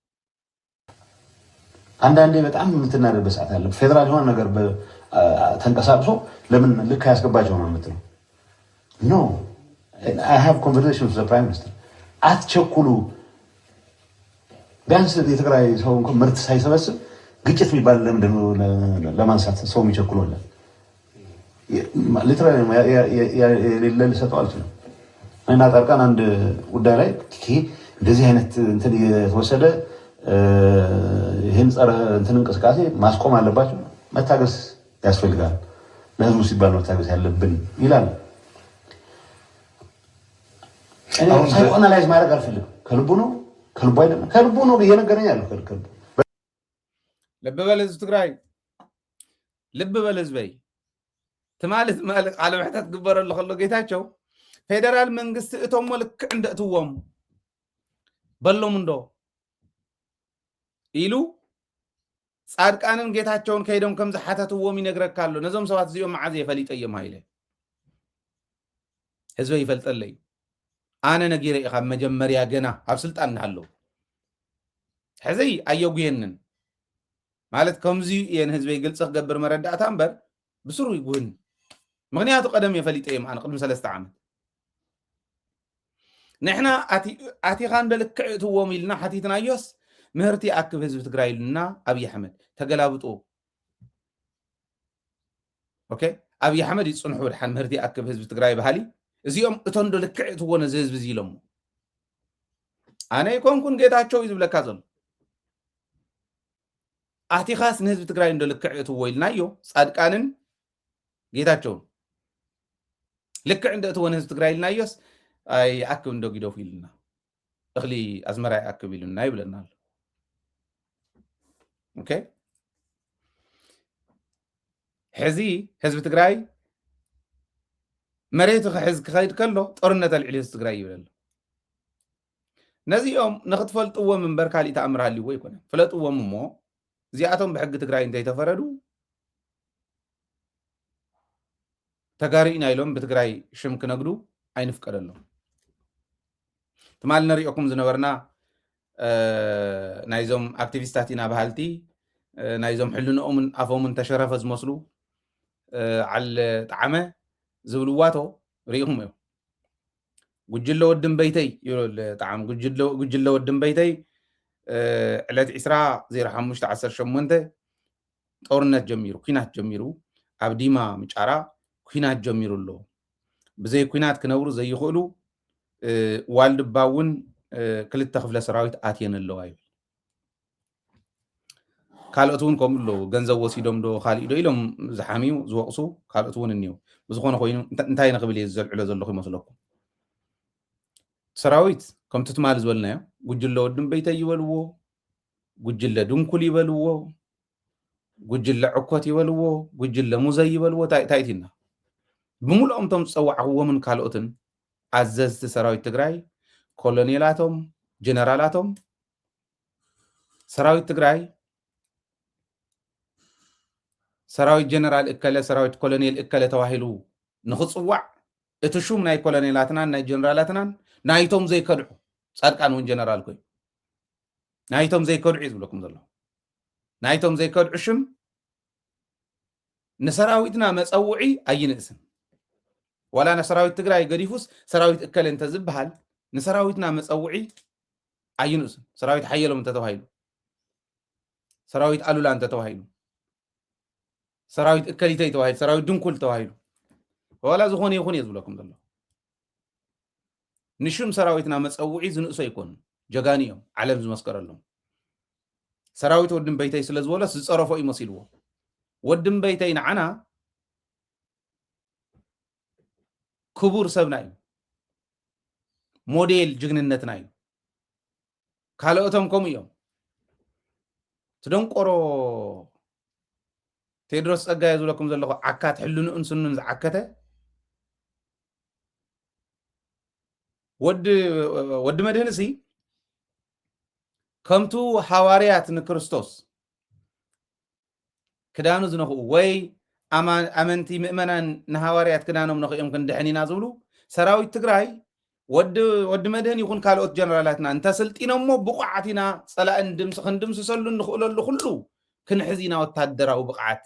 አንዳንዴ በጣም የምትናደድበት ሰዓት አለ። ፌደራል የሆነ ነገር ተንቀሳቅሶ ለምን ልክ ያስገባቸው ነው የምትለው? ኖ አይ ሃቭ ኮንቨርሴሽን ዊዝ ዘ ፕራይም ሚኒስተር። አትቸኩሉ። ቢያንስ የትግራይ ሰው እንኳን ምርት ሳይሰበስብ ግጭት የሚባል ለምንድን ነው ለማንሳት ሰው የሚቸኩሉልን? ሊትራሊ የሌለ ልሰጠው አልችልም። እና ጣርቃን አንድ ጉዳይ ላይ እንደዚህ አይነት እንትን የተወሰደ ይህን ጸረ እንትን እንቅስቃሴ ማስቆም አለባቸው፣ መታገስ ያስፈልጋል፣ ለህዝቡ ሲባል መታገስ ያለብን ይላል። ሳይኮናላይዝ ማድረግ አልፈልግም። ከልቡ አይደለም ከልቡ ነው ብዬ ነገረኝ ያለው ከልቡ ልብ በል ህዝብ ትግራይ ልብ በል ህዝበይ ትማለት ማለት ቃል ምሕታት ግበረሉ ከሎ ጌታቸው ፌደራል መንግስቲ እቶም ልክዕ እንደእትዎም በሎም እንዶ ኢሉ ጻድቃንን ጌታቸውን ከይዶም ከም ዝሓተትዎም ይነግረካ ኣሎ ነዞም ሰባት እዚኦም መዓዝ የፈሊጠ እዮም ሃይለ ህዝበ ይፈልጠለይ ኣነ ነጊረ ኢኻ መጀመርያ ገና ኣብ ስልጣን ሃለው ሕዚ ኣየጉየንን ማለት ከምዚ የን ህዝበይ ግልጽ ክገብር መረዳእታ እምበር ብስሩ ይጉህን ምክንያቱ ቀደም የፈሊጠ እዮም ኣነ ቅድሚ 3 ዓመት ንሕና ኣቲኻ እንደልክዕ እትዎም ኢልና ሓቲትናዮስ ምህርቲ ኣክብ ህዝቢ ትግራይ ኢሉና ኣብይ ኣሕመድ ተገላብጦ ኦኬ ኣብይ ኣሕመድ ይጽንሑ ድሓን ምህርቲ ኣክብ ህዝቢ ትግራይ ባህሊ እዚኦም እቶም እንደልክዕ እትዎነ ህዝቢ እዚ ኢሎም ኣነ ይኮንኩን ጌታቸው ይዝብለካ ዘሎ ኣቲኻስ ንህዝቢ ትግራይ እንደልክዕ እትዎ ኢልናዮ ጻድቃንን ጌታቸውን ልክዕ እንደእትዎነ ህዝቢ ትግራይ ኢልናዮስ ኣይ ኣክብ እንዶ ጊዶፍ ኢልና እኽሊ ኣዝመራይ ኣክብ ኢሉና ይብለና ኣሎ ኦኬ ሕዚ ህዝቢ ትግራይ መሬቱ ክሕዝ ክኸይድ ከሎ ጦርነት ኣልዕሊ ህዝቢ ትግራይ ይብለሎ ነዚኦም ንኽትፈልጥዎም እምበር ካሊእ ተኣምር ሃልይዎ ይኮነን ፍለጥዎም እሞ እዚኣቶም ብሕጊ ትግራይ እንተይተፈረዱ ተጋሪእና ኢሎም ብትግራይ ሽም ክነግዱ ኣይንፍቀደሎም ትማል ነሪኦኩም ዝነበርና ናይዞም አክቲቪስታት ኢና ባህልቲ ናይዞም ሕልንኦምን ኣፎምን ተሸረፈ ዝመስሉ ዓል ጣዕመ ዝብልዋቶ ሪኢኹም እዮም ጉጅለ ወድን በይተይ ይብል ጣዕም ጉጅለ ወድን በይተይ ዕለት 20/05/18 ጦርነት ጀሚሩ ኩናት ጀሚሩ ኣብ ዲማ ምጫራ ኩናት ጀሚሩ ኣሎ ብዘይ ኩናት ክነብሩ ዘይኽእሉ ዋልድባ እውን ክልተ ክፍለ ሰራዊት ኣትየን ኣለዋ ይብል ካልኦት እውን ከምኡ ኣለዉ ገንዘብ ወሲዶም ዶ ካሊእ ዶ ኢሎም ዝሓሚዩ ዝወቕሱ ካልኦት እውን እኒው ብዝኾነ ኮይኑ እንታይ ንኽብል እየ ዝዘልዕሎ ዘለኹ ይመስለኩም ሰራዊት ከምቲ ትማል ዝበልናዮ ጉጅለ ወድን በይተይ ይበልዎ ጉጅለ ድንኩል ይበልዎ ጉጅለ ዕኮት ይበልዎ ጉጅለ ሙዘይ ይበልዎ ታይት ኢና ብምሉኦም ቶም ዝፀዋዕኽዎምን ካልኦትን ኣዘዝቲ ሰራዊት ትግራይ ኮሎኔላቶም ጀነራላቶም ሰራዊት ትግራይ ሰራዊት ጀነራል እከለ ሰራዊት ኮሎኔል እከለ ተዋሂሉ ንኽፅዋዕ እቲ ሹም ናይ ኮሎኔላትናን ናይ ጀነራላትናን ናይቶም ዘይከድዑ ጻድቃን እውን ጀነራል ኮይኑ ናይቶም ዘይከድዑ ዝብለኩም ዘሎ ናይቶም ዘይከድዑ ሽም ንሰራዊትና መፀውዒ ኣይንእስን ወላ ንሰራዊት ትግራይ ገዲፉስ ሰራዊት እከለ እንተዝበሃል ንሰራዊትና መፀውዒ ኣይንእስን ሰራዊት ሓየሎም እንተተዋሂሉ ሰራዊት ኣሉላ እንተተዋሂሉ ሰራዊት እከሊተይ ተዋሂሉ ሰራዊት ድንኩል ተዋሂሉ ወላ ዝኾነ ይኹን እየ ዝብለኩም ዘሎ ንሽም ሰራዊትና መፀውዒ ዝንእሶ ይኮኑ ጀጋኒ እዮም ዓለም ዝመስከረሎም ሰራዊት ወድን በይተይ ስለ ዝበሎስ ዝፀረፎ ይመሲልዎ ወድን በይተይ ንዓና ክቡር ሰብና እዩ موديل جغننتنا እዩ ካልኦቶም ከምኡ እዮም ትደንቆሮ ቴድሮስ ጸጋይ ዝብለኩም ዘለኹ ዓካት ሕልኑን ስኑን ዝዓከተ ወዲ መድህንሲ ከምቱ ሐዋርያት ንክርስቶስ ክዳኑ ዝነኽኡ ወይ ኣመንቲ ምእመናን ንሐዋርያት ክዳኖም ነኽኦም ክንድሕኒና ዝብሉ ሰራዊት ትግራይ ወዲ መድህን ይኹን ካልኦት ጀነራላትና እንተሰልጢኖሞ ብቑዓትና ጸላእን ክንድምስሰሉ ንኽእለሉ ኩሉ ክንሕዚና ወታደራዊ ብቕዓት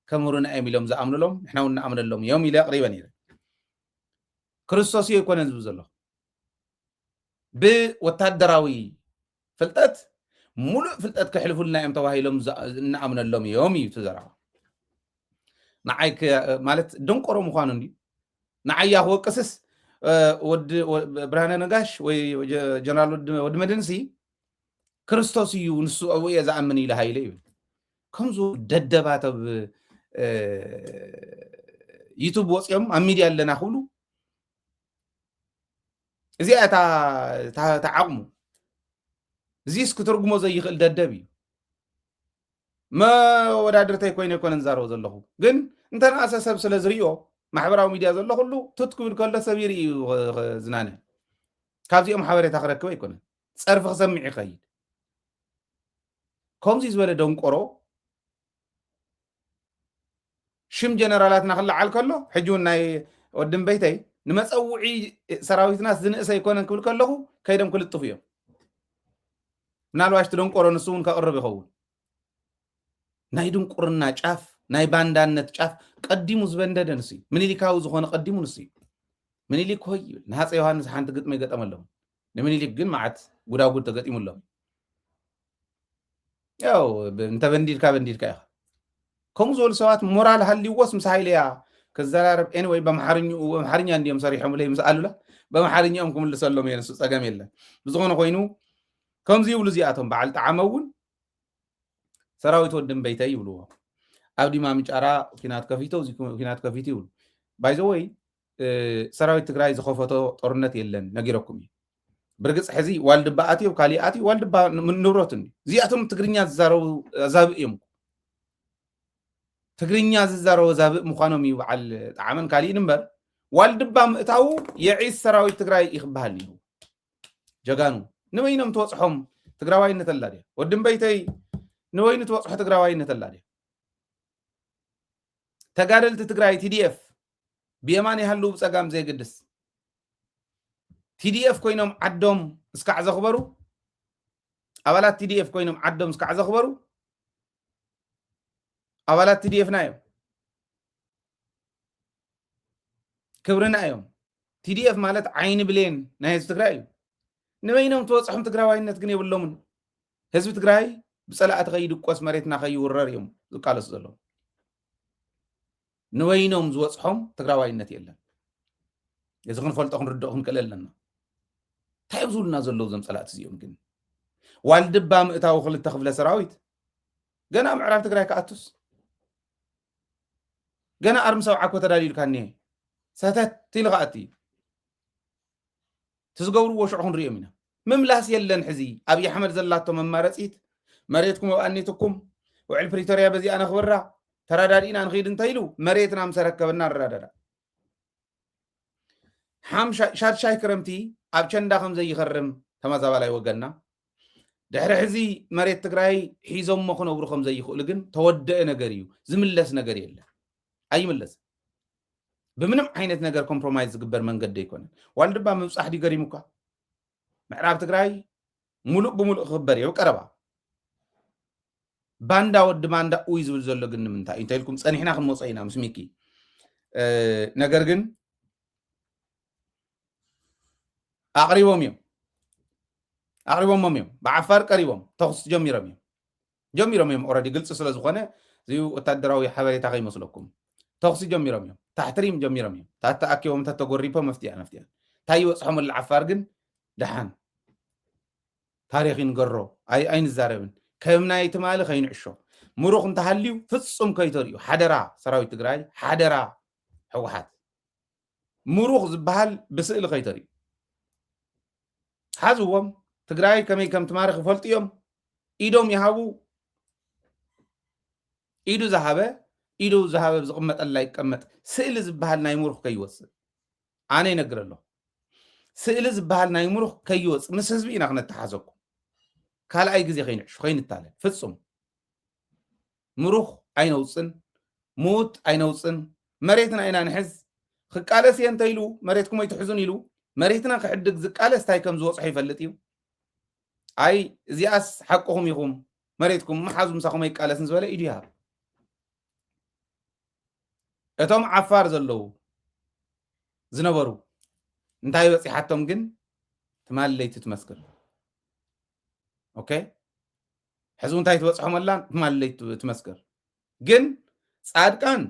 ከምሩና እዮም ኢሎም ዝኣምኑሎም ንሕና እውን ንኣምነሎም እዮም ኢለ ኣቕሪበ ነይረ ክርስቶስ እዩ ይኮነን ዝብል ዘሎ ብወታደራዊ ፍልጠት ሙሉእ ፍልጠት ክሕልፉልና እዮም ተባሂሎም ንኣምነሎም እዮም እዩ ትዘረባ ንዓይ ማለት ደንቆሮ ምዃኑ እንዲ ንዓያ ክወቅስስ ብርሃነ ነጋሽ ወይ ጀነራል ወዲ መድንሲ ክርስቶስ እዩ ንሱ ኣብኡ እየ ዝኣምን ኢለ ሃይለ ይብል ከምዙ ደደባት ኣብ ዩቱብ ወፂኦም ኣብ ሚድያ ኣለና ክብሉ እዚኣ ተዓቕሙ እዚስ ክትርጉሞ ዘይኽእል ደደብ እዩ መወዳድርተይ ኮይነ ይኮነ ንዛረቦ ዘለኹ ግን እንተነኣሰ ሰብ ስለ ዝርዮ ማሕበራዊ ሚድያ ዘሎ ኩሉ ትት ክብል ከሎ ሰብ ይርኢ ዝናነ ካብዚኦም ሓበሬታ ክረክበ ኣይኮነን ፀርፊ ክሰሚዕ ይኸይድ ከምዚ ዝበለ ደንቆሮ ሽም ጀነራላትና ክለዓል ከሎ ሕጂ እውን ናይ ወድን በይተይ ንመፀውዒ ሰራዊትናስ ዝንእሰ ይኮነን ክብል ከለኹ ከይዶም ክልጥፉ እዮም ምናልባሽ ደንቆሮ ንሱ እውን ከቕርብ ይኸውን ናይ ድንቁርና ጫፍ ናይ ባንዳነት ጫፍ ቀዲሙ ዝበንደደ ንሱ ምኒልካዊ ዝኾነ ቀዲሙ ንሱ ምኒልክ ሆይ ንሃፀ ዮሃንስ ሓንቲ ግጥሚ ይገጠመሎም ንምኒልክ ግን መዓት ጉዳጉድ ተገጢሙሎም ያው እንተበንዲድካ ኢኻ ከምኡ ዝበሉ ሰባት ሞራል ሃልይዎስ ምስ ሃይለያ ክዘራረብ ኤኒዌይ በማሕርኛ እንዲዮም ሰሪሖም ለይ ምስ ኣሉላ በማሕርኛኦም ክምልሰሎም እየ ንሱ ፀገም የለን ብዝኾነ ኮይኑ ከምዚ ይብሉ እዚኣቶም በዓል ጣዕመ እውን ሰራዊት ወድን በይተይ ይብልዎ ኣብ ዲማ ምጫራ ኩናት ከፊቶ እዚ ኩናት ከፊቶ ይብሉ ባይ ዘ ወይ ሰራዊት ትግራይ ዝኸፈቶ ጦርነት የለን ነጊረኩም እዩ ብርግጽ ሕዚ ዋልድባ ኣትዮ ካሊ ኣትዮ ዋልድባ ንብረት እንዲ እዚኣቶም ትግርኛ ዝዛረቡ ዛብእ እዮም ትግርኛ ዝዛረቡ ዛብእ ምዃኖም እዩ በዓል ጣዕመን ካሊእን እምበር ዋልድባ ምእታው የዒስ ሰራዊት ትግራይ ይኽበሃል እዩ ጀጋኑ ንበይኖም ተወፅሖም ትግራዋይነት ኣላ ድያ ወድን በይተይ ንወይኑ ተወፅሖ ትግራዋይነት ኣላ ድያ ተጋደልቲ ትግራይ ቲዲኤፍ ብየማን ይሃሉ ብፀጋም ዘይግድስ ቲዲኤፍ ኮይኖም ዓዶም እስካዕ ዘኽበሩ ኣባላት ቲዲኤፍ ኮይኖም ዓዶም እስካዕ ዘኽበሩ ኣባላት ቲዲኤፍና እዮም ክብርና እዮም ቲዲኤፍ ማለት ዓይኒ ብሌን ናይ ህዝቢ ትግራይ እዩ ንበይኖም ተወፅሖም ትግራዋይነት ግን የብሎምን ህዝቢ ትግራይ ብፀላእቲ ከይድቆስ መሬትና ከይውረር እዮም ዝቃለሱ ዘለዉ ንወይኖም ዝወፅሖም ትግራዋይነት የለን እዚ ክንፈልጦ ክንርድኦ ክንክእል ኣለና እንታይ እዮም ዝብሉና ዘለዉ እዞም ፀላእቲ እዚኦም ግን ዋልድባ ምእታዊ ክልተ ክፍለ ሰራዊት ገና ምዕራብ ትግራይ ከኣቱስ ገና ኣርሚ ሰብዓኮ ተዳሊልካ እኒሄ ሰተት ኢሉ ከኣቲ ትዝገብርዎ ሽዑ ክንሪኦም ኢና ምምላስ የለን ሕዚ ኣብይ ኣሕመድ ዘላቶ መማረፂት መሬትኩም ኣብኣኒትኩም ውዕል ፕሪቶርያ በዚኣ ነኽብራ ተራዳዲእና ንኸይድ እንተይሉ መሬትና ምሰረከበና ንራዳዳ ሻድሻይ ክረምቲ ኣብ ቸንዳ ከም ዘይኸርም ተመዛባላይ ወገና ድሕሪ ሕዚ መሬት ትግራይ ሒዞሞ ክነብሩ ከም ዘይኽእሉ ግን ተወደአ ነገር እዩ ዝምለስ ነገር የለን ኣይምለስ ብምንም ዓይነት ነገር ኮምፕሮማይዝ ዝግበር መንገዲ ኣይኮነን ዋልድባ ምብፃሕ ዲ ገሪሙካ ምዕራብ ትግራይ ሙሉእ ብሙሉእ ክኽበር እዩ ቀረባ ባንዳ ወዲ ባንዳ ውይ ዝብል ዘሎ ግን ንምንታይ እዩ እንተኢልኩም ፀኒሕና ክንመፅእ ኢና ምስ ሚኪ ነገር ግን ኣቕሪቦም እዮም ብዓፋር ቀሪቦም ተኽስ ጀሚሮም እዮም ኦረዲ ግልፂ ስለ ዝኾነ እዚዩ ወታደራዊ ሓበሬታ ከይመስለኩም ተኽሲ ጀሚሮም እዮም ታሕትሪም ጀሚሮም እዮም ታተኣኪቦም ተተጎሪፖም መፍትያ እንታይ ይወፅሖም ዓፋር ግን ድሓን ታሪክ ይንገሮ ኣይንዛረብን ከም ናይ ትማሊ ከይንዕሾ ምሩኽ እንተሃልዩ ፍጹም ከይተርእዩ ሓደራ ሰራዊት ትግራይ ሓደራ ሕወሓት ምሩኽ ዝበሃል ብስእሊ ከይተርእዩ حازوهم تقراي كمي كم تمارخ فلطيهم إيدهم يهابو إيدو ذهبه بزقمت الله يقمت سئل زبهال نايمورخ كيوصل أنا ينقر له سئل زبهال نايمورخ كيوصل مس حزبي إنا خنا تحازكم كال أي جزء خين التالي فتصم مروخ أين وصن موت أين وصن مريتنا أين نحز خقالس ينتيلو مريتكم يتحزون يلو مريتنا كحدك زقالس تاي كم زوص حيفلتيو أي زياس حقهم يقوم مريتكم ما حازم مساقهم يقالس نزولا إيديها እቶም ዓፋር ዘለዉ ዝነበሩ እንታይ በፂሓቶም ግን ትማለይቲ ትመስክር ኦኬ ሕዙ እንታይ ትበፅሖም ኣላ ትማለይቲ ትመስክር ግን ጻድቃን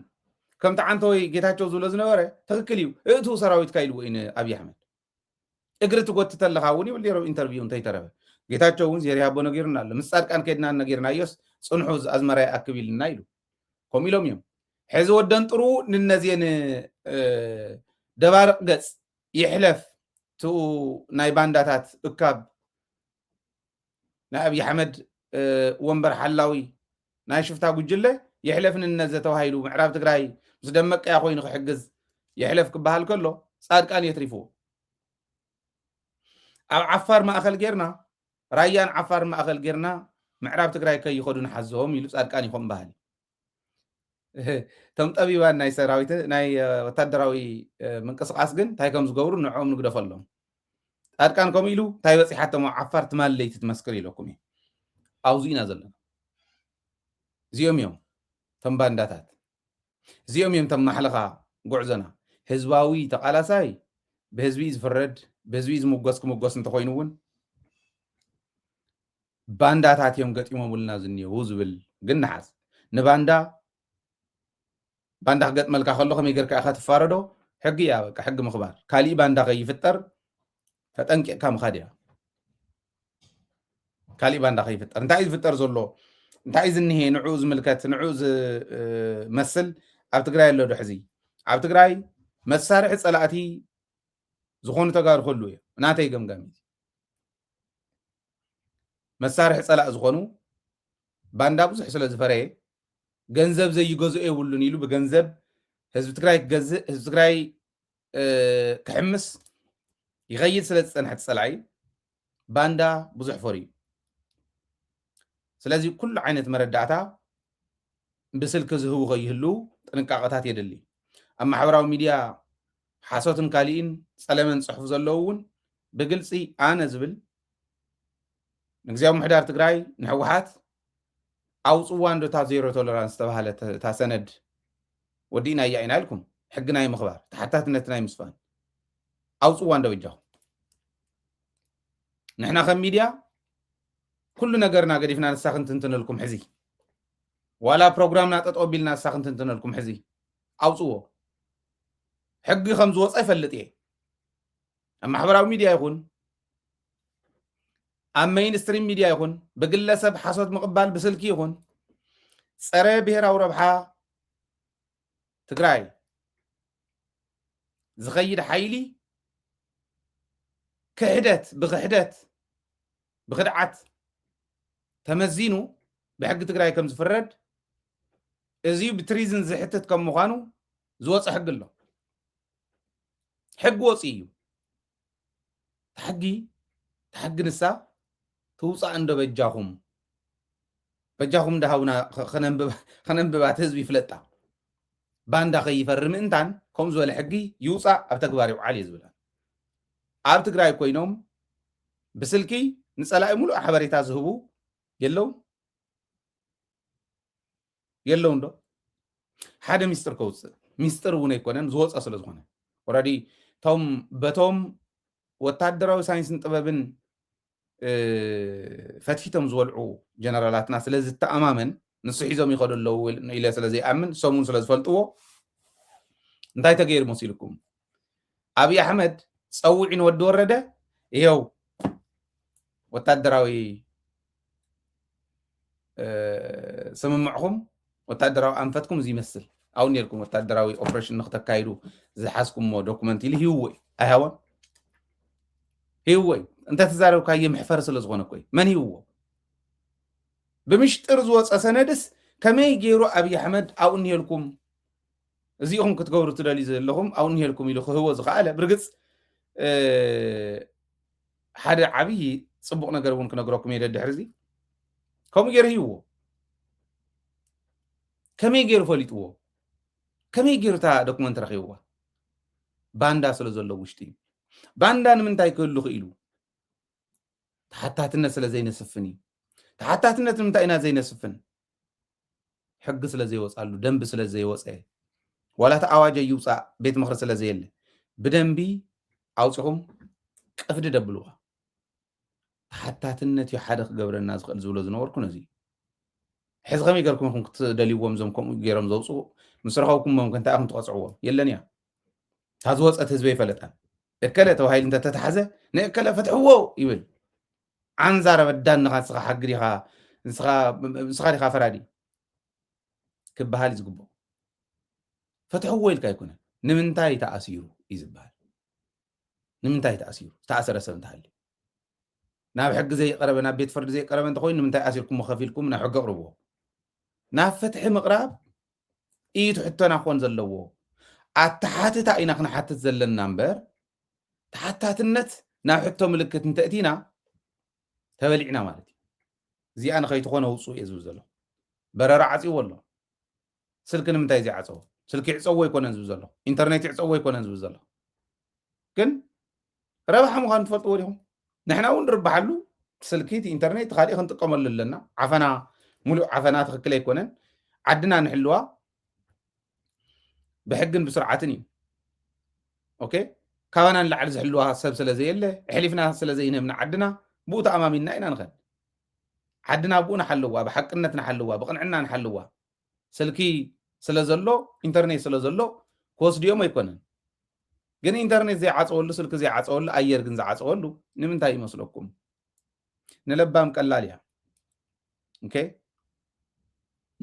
ከምቲ ዓንተ ወይ ጌታቸው ዝብሎ ዝነበረ ትክክል እዩ እቱ ሰራዊት ካይልዎ ኢነ ኣብይ ኣሕመድ እግሪ ትጎትተ ኣለኻ እውን ይብል ነይሮም ኢንተርቪው እንታይ ተረፈ ጌታቸው እውን ዜርያቦ ነጊርና ኣሎ ምስ ጻድቃን ከድና ነጊርናዮስ ፅንሑ ኣዝመራ ይኣክብ ኢልና ኢሉ ከምኡ ኢሎም እዮም حيث ودن طرو ننزين دبارق قص يحلف تو ناي بانداتات اكاب نا ابي حمد ومبر حلاوي ناي شفتا قجله يحلف ننزته هايلو معراب تقراي بس دمك يا خوين خحجز يحلف كبهال كله صادقان يتريفو عفار ما اخل غيرنا رايان عفار ما اخل غيرنا معراب تقراي كي يخدون حزهم يلو صادقان يخون بهالي تم طبيبان ناي سراويت ناي وتدراوي منقسقاس ግን ታይ ከም ዝገብሩ ንዖም ንግደፈሎም ጻድቃን ከም ኢሉ ታይ በፂሓቶም ዓፋር ትማለይቲ ትመስክር ኢለኩም ኣውዚና ዘለና እዚኦም እዮም ተም ባንዳታት እዚኦም እዮም ተም ማሕለኻ ጉዕዘና ህዝባዊ ተቃላሳይ በህዝቢ ዝፍረድ በህዝቢ ዝምጎስ ክምጎስ እንተኮይኑ እውን ባንዳታት እዮም ገጢሞምልና ዝኒው ዝብል ግን ንሓስ ንባንዳ ባንዳ ገጥ መልካ ከሎ ከመይ ገርካ ኢኻ ትፋረዶ ሕጊ ያ በቃ ሕጊ ምኽባር ካልእ ባንዳ ከይፍጠር ተጠንቂቕካ ምኻድ እያ ካልእ ባንዳ ከይፍጠር እንታይ ዝፍጠር ዘሎ እንታይ ዝንሄ ንዑ ዝምልከት ንዑ ዝመስል ኣብ ትግራይ ኣሎ ዶ ሕዚ ኣብ ትግራይ መሳርሒ ፀላእቲ ዝኾኑ ተጋሩ ከሉ እዩ ናተይ ገምጋሚ መሳርሒ ፀላእ ዝኾኑ ባንዳ ብዙሕ ስለ ዝፈረየ ገንዘብ ዘይገዝኦ ይብሉን ኢሉ በገንዘብ ህዝብ ትግራይ ክገዝእ ህዝብ ትግራይ ክሕምስ ይኸይድ ስለ ዝፀንሐ ፀላኢ ባንዳ ብዙሕ ፈርዩ ስለዚ ኩሉ ዓይነት መረዳእታ ብስልኪ ዝህቡ ከይህሉ ጥንቃቐታት የድሊ ኣብ ማሕበራዊ ሚድያ ሓሶትን ካሊእን ፀለመን ፅሑፍ ዘለዉ እውን ብግልፂ ኣነ ዝብል ንግዚያዊ ምሕዳር ትግራይ ንሕወሓት ኣውፅዋ እንዶታ ዜሮ ቶለራንስ ተባሃለ ታሰነድ ወዲና እያ ኢና ኢልኩም ሕጊ ናይ ምኽባር ተሓታትነት ናይ ምስፋን ኣውፅዋ እንዶ በጃኹም ንሕና ከም ሚድያ ኩሉ ነገርና ገዲፍና ንሳ ክንትንትነልኩም ሕዚ ዋላ ፕሮግራምና ጠጠው ቢልና ንሳ ክንትንትነልኩም ሕዚ ኣውፅዎ ሕጊ ከም ዝወፀ ይፈልጥ እየ ኣብ ማሕበራዊ ሚድያ ይኹን ኣብ ሜይንስትሪም ሚድያ ይኹን ብግለሰብ ሓሶት ምቕባል ብስልኪ ይኹን ፀረ ብሔራዊ ረብሓ ትግራይ ዝኸይድ ሓይሊ ብክድዓት ተመዚኑ ብሕጊ ትግራይ ከም ዝፍረድ እዚዩ ብትሪዝን ዝሕትት ከም ምዃኑ ዝወፀ ሕጊ ኣሎ ሕጊ ወፂ እዩ ተሕጊ ንሳ توصى عنده بجاهم ده هونا خننببات ህዝቢ ይፍለጣ ባንዳ ከይፈርም እንታን ከም ዝበለ ሕጊ ይውፃ ኣብ ተግባር ይውዓል ዝብላ ኣብ ትግራይ ኮይኖም ብስልኪ ንፀላኢ ሙሉእ ሓበሬታ ዝህቡ የለው እንዶ ሓደ ሚስጥር ከውፅእ ሚስጥር እውን ኣይኮነን ዝወፀ ስለ ዝኾነ ኦልሬዲ በቶም ወታደራዊ ሳይንስን ጥበብን ፈትፊቶም ዝበልዑ ጀነራላትና ስለዚ ተኣማመን ንሱ ሒዞም ይኸዱ ኣለዉ ኢለ ስለዘይኣምን ሰሙን ስለ ዝፈልጥዎ እንታይ ተገይሩ መሲልኩም ኣብይ ኣሕመድ ፀውዒን ወዲ ወረደ ይኸው ወታደራዊ ስምምዕኹም ወታደራዊ ኣንፈትኩም እዚ ይመስል ኣው ነርኩም ወታደራዊ ኦፕሬሽን ንክተካይዱ ዝሓዝኩሞ ዶኩመንት ኢሉ ሂወይ ኣይሃወን ሂወይ انت تزارب كاي محفر سلازغونه كوي من هو بمشتر زوص سندس كمي يجيرو ابي احمد او نيلكم ازيهم كتغورو تدالي زلهم او نيلكم يلو هو زغاله برغص حدا عبي صبق ነገር ውን كنغركم يد دحرزي كم يجير هيو كم يجير فليطو كم يجير تا دوكمنت رخيوا باندا سلازلو وشتي باندا نمنتاي كلو خيلو تحتاتنا سلا زي نسفني تحتاتنا نمنتاينا زي نسفن حق سلا زي وصالو دنب سلا زي وصاي ولا تعواجه يوصا بيت مخرج سلا زي يله بدنبي اوصهم قفد دبلوها تحتاتنا يحدق قبرنا زخل زولو زنوركم نزي حيز غمي قالكم كنت تدليوهم زمكم غيرهم زوصو مسرخوكم ممكن تاخم تقصعوا يلنيا هذا وصت حزبي فلطان اكله توهايل انت تتحزه نكله فتحوو يبل عنزار بدان نخا حقريها نسخا فرادي كبهال يزغبو فتحوو يلك يكون نمنتاي تاسيرو يزبال نمنتاي تاسيرو تاثر سنتحل ناب حق زي قربنا بيت فرد زي قربنا تخوين نمنتاي اسيركم وخفيلكم نا حق قربو ناب فتح مقراب ايتو حتنا كون زلوو اتحاتتا اينا خنا حتت زلنا امبر تحتاتنت نا حتو ملكت انتاتينا تبلعنا مالتي زي انا خيت خونه وصو يزوزلو برر عصي والله سلكن متاي زي عصو سلك يصوي يكون نزوزلو انترنت يصوي يكون نزوزلو كن ربح مخان تفلطوا لهم نحنا ون ربحلو سلكيتي انترنت خالي خنطقمل لنا عفنا ملو عفنا تخكل يكونن عدنا نحلوا بحقن بسرعتني اوكي كوانا نلعب زحلوها سب سلا زي اللي حلفنا سلا زينا من عدنا بوتا امامنا اينا نخد عدنا بونا حلوها بحقنتنا حلوها بقنعنا نحلوها سلكي سلا زلو انترنت سلا زلو كوس ديوم يكونن ግን ኢንተርኔት ዘይዓጽወሉ ስልክ ዘይዓጽወሉ አየር ግን ዘይዓጽወሉ ንምንታይ ይመስለኩም ንለባም ቀላል እያ ኦኬ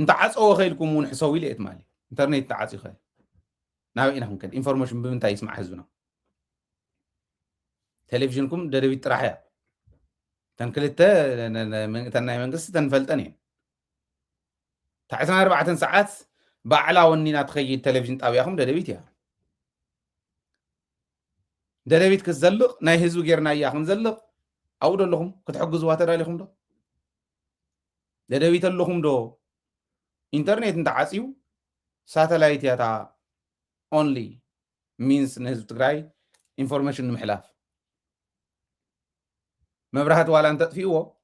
እንተ ዓጽወ ኸይልኩም ውን ሕሰው ኢልየት ማለት ኢንተርኔት ተዓጽ ይኸ ናብ ኢና ክንከድ ኢንፎርሜሽን ብምንታይ ይስማዕ ህዝብና ቴሌቪዥንኩም ደደቢት ጥራሕ እያ ተንክልተ ተናይ መንግስቲ ተንፈልጠን እየን ታዕስና 4 ሰዓት ባዕላ ወኒና ትኸይድ ቴሌቪዥን ጣብያኹም ደደቢት እያ دلبيت كزلق ناي هزو غيرنا يا خن زلق اود لهم كتحجزوا تداليكم دو دلبيت لهم دو انترنت انت عاصيو ساتلايت ياتا only means نهزو تግራይ information محلاف مبرهات ولا انت تفيو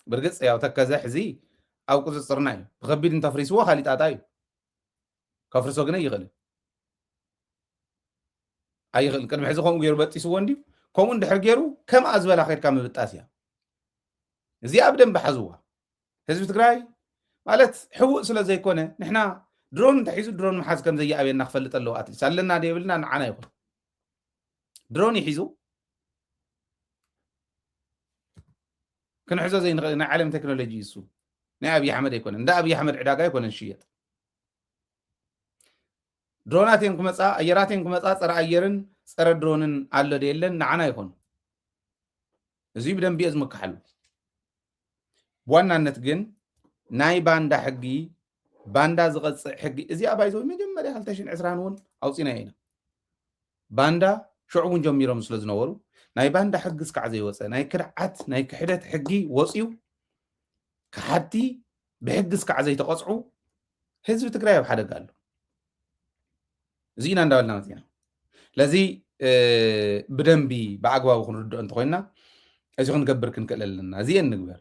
برغص ياو تكزه حزي او قصصرناي بخبيد انت فريسو خالي طاطاي كفرسو غني يغل اي خل كن محزو خون غير بطيسو وندي كومن دحر غيرو كم ازبل اخير كم بطاسيا زي ابدن بحزوا حزب تግራይ ማለት حقوق سلا زي كونه نحنا درون تحيزو درون محاز كم زي ابينا نخفلط له اتل سالنا ديبلنا نعنا يكون درون يحيزو كن حزو زي عالم تكنولوجي يسو نا ابي احمد يكون ندا ابي احمد عداغا يكون نشيط دروناتين كمصا ايراتين كمصا صر ايرن صر درونن አለ ደየለን نعنا يكون እዚህ بدن بيز مكحل ዋናነት ግን ናይ ባንዳ ሕጊ ባንዳ ዝቀጽዕ ሕጊ እዚ አባይዞ መጀመሪያ 2020 ውን አውፂና ኢና ባንዳ ሽዑውን ጀሚሮም ስለ ዝነበሩ ናይ ባንዳ ሕጊ እስካዕ ዘይወፀ ናይ ክርዓት ናይ ክሕደት ሕጊ ወፂዩ ካሓቲ ብሕጊ እስካዕ ዘይተቆጽዑ ህዝቢ ትግራይ ኣብ ሓደጋ ኣሎ زينا نداولنا متينا لذي بدنبي بعقبه كنردو انت خوينا اذا كنقبر كنكللنا زين نقبر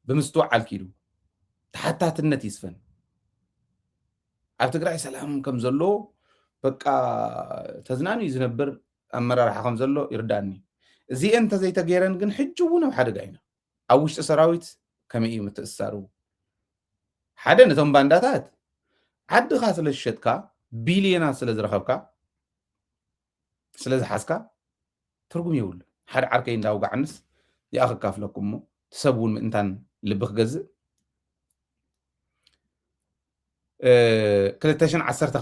بمستوع على الكيلو تحتاتنت يسفن عرفت تقراي سلام كم زلو بقى تزناني يزنبر امرار حكم زلو يرداني زي انت زي تغيرن كن حجونا وحدقاينا اوش سراويت كمي متأسرو حدا نتم بانداتات عد خاص للشتكا بيلينا سلاز رخبكا سلاز حاسكا ترجم يقول حد عركي نداو قعنس ياخذ كافلكم تسبون من انتان لبخ جزء كلتاشن 10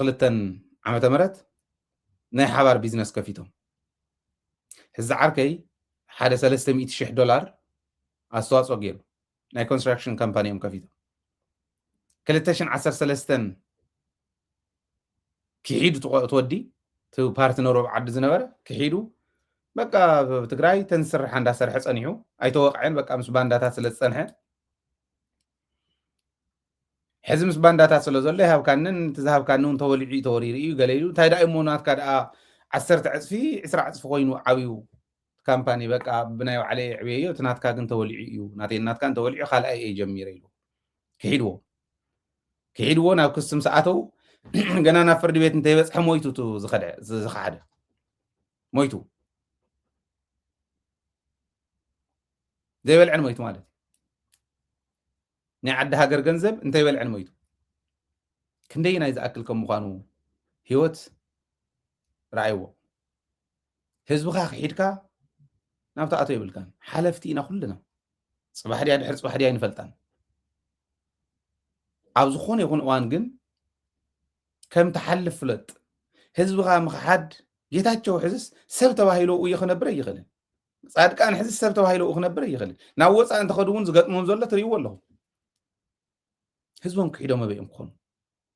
عام تمرت ناي حبار بيزنس كفيتهم هز عركي ሓደ $300,000 ኣስተዋጽኦ ገይሩ ናይ ኮንስትራክሽን ካምፓኒ እዮም ከፊቱ 2013 ክሒዱ ትወዲ እቲ ፓርትነሩ ዓዲ ዝነበረ ክሒዱ በቃ ትግራይ ተንስርሕ እንዳሰርሐ ጸኒሑ ኣይተወቅዐን በቃ ምስ ባንዳታት ስለ ዝጸንሐ ሕዚ ምስ ባንዳታት ስለ ዘሎ ይሃብካንን ትዝሃብካንን ተወሊዑ ተወሪሩ እዩ ገለ ኢሉ እንታይ ዳ እሞ ናትካ ደኣ 10 ዕፅፊ 20 ዕፅፊ ኮይኑ ዓብዩ ካምፓኒ በቃ ብናይ ባዕለይ ዕብየዮ እቲ ናትካ ግን ተወሊዑ እዩ ናተይ ናትካን ተወሊዑ ካልኣይ እየ ጀሚረ ኢሉ ክሒድዎ ናብ ክስ ምስ ኣተው ገና ናብ ፍርዲ ቤት እንተይበፅሐ ሞይቱ ዝኸሓደ ሞይቱ ዘይበልዐን ሞይቱ ማለት ናይ ዓዲ ሃገር ገንዘብ እንተይበልዐን ሞይቱ ክንደይ ናይ ዝኣክል ከም ምዃኑ ህይወት ረኣይዎ ህዝብኻ ክሒድካ ናብቲ ኣቶ ይብልካን ሓለፍቲ ኢና ኩልና ፅባሕ ድያ ድሕሪ ፅባሕ ድያ ይንፈልጣን ኣብ ዝኾነ ይኹን እዋን ግን ከም ተሓልፍ ፍለጥ ህዝብኻ ምኽሓድ ጌታቸው ሕዝስ ሰብ ተባሂሎ እዩ ክነብረ ይኽእልን ጻድቃን ሕዝስ ሰብ ተባሂሎ እዩ ክነብረ ይኽእልን ናብ ወፃእ እንተኸዱ እውን ዝገጥሞም ዘሎ ትርእይዎ ኣለኹም ህዝቦም ክሒዶም መበኦም ክኾኑ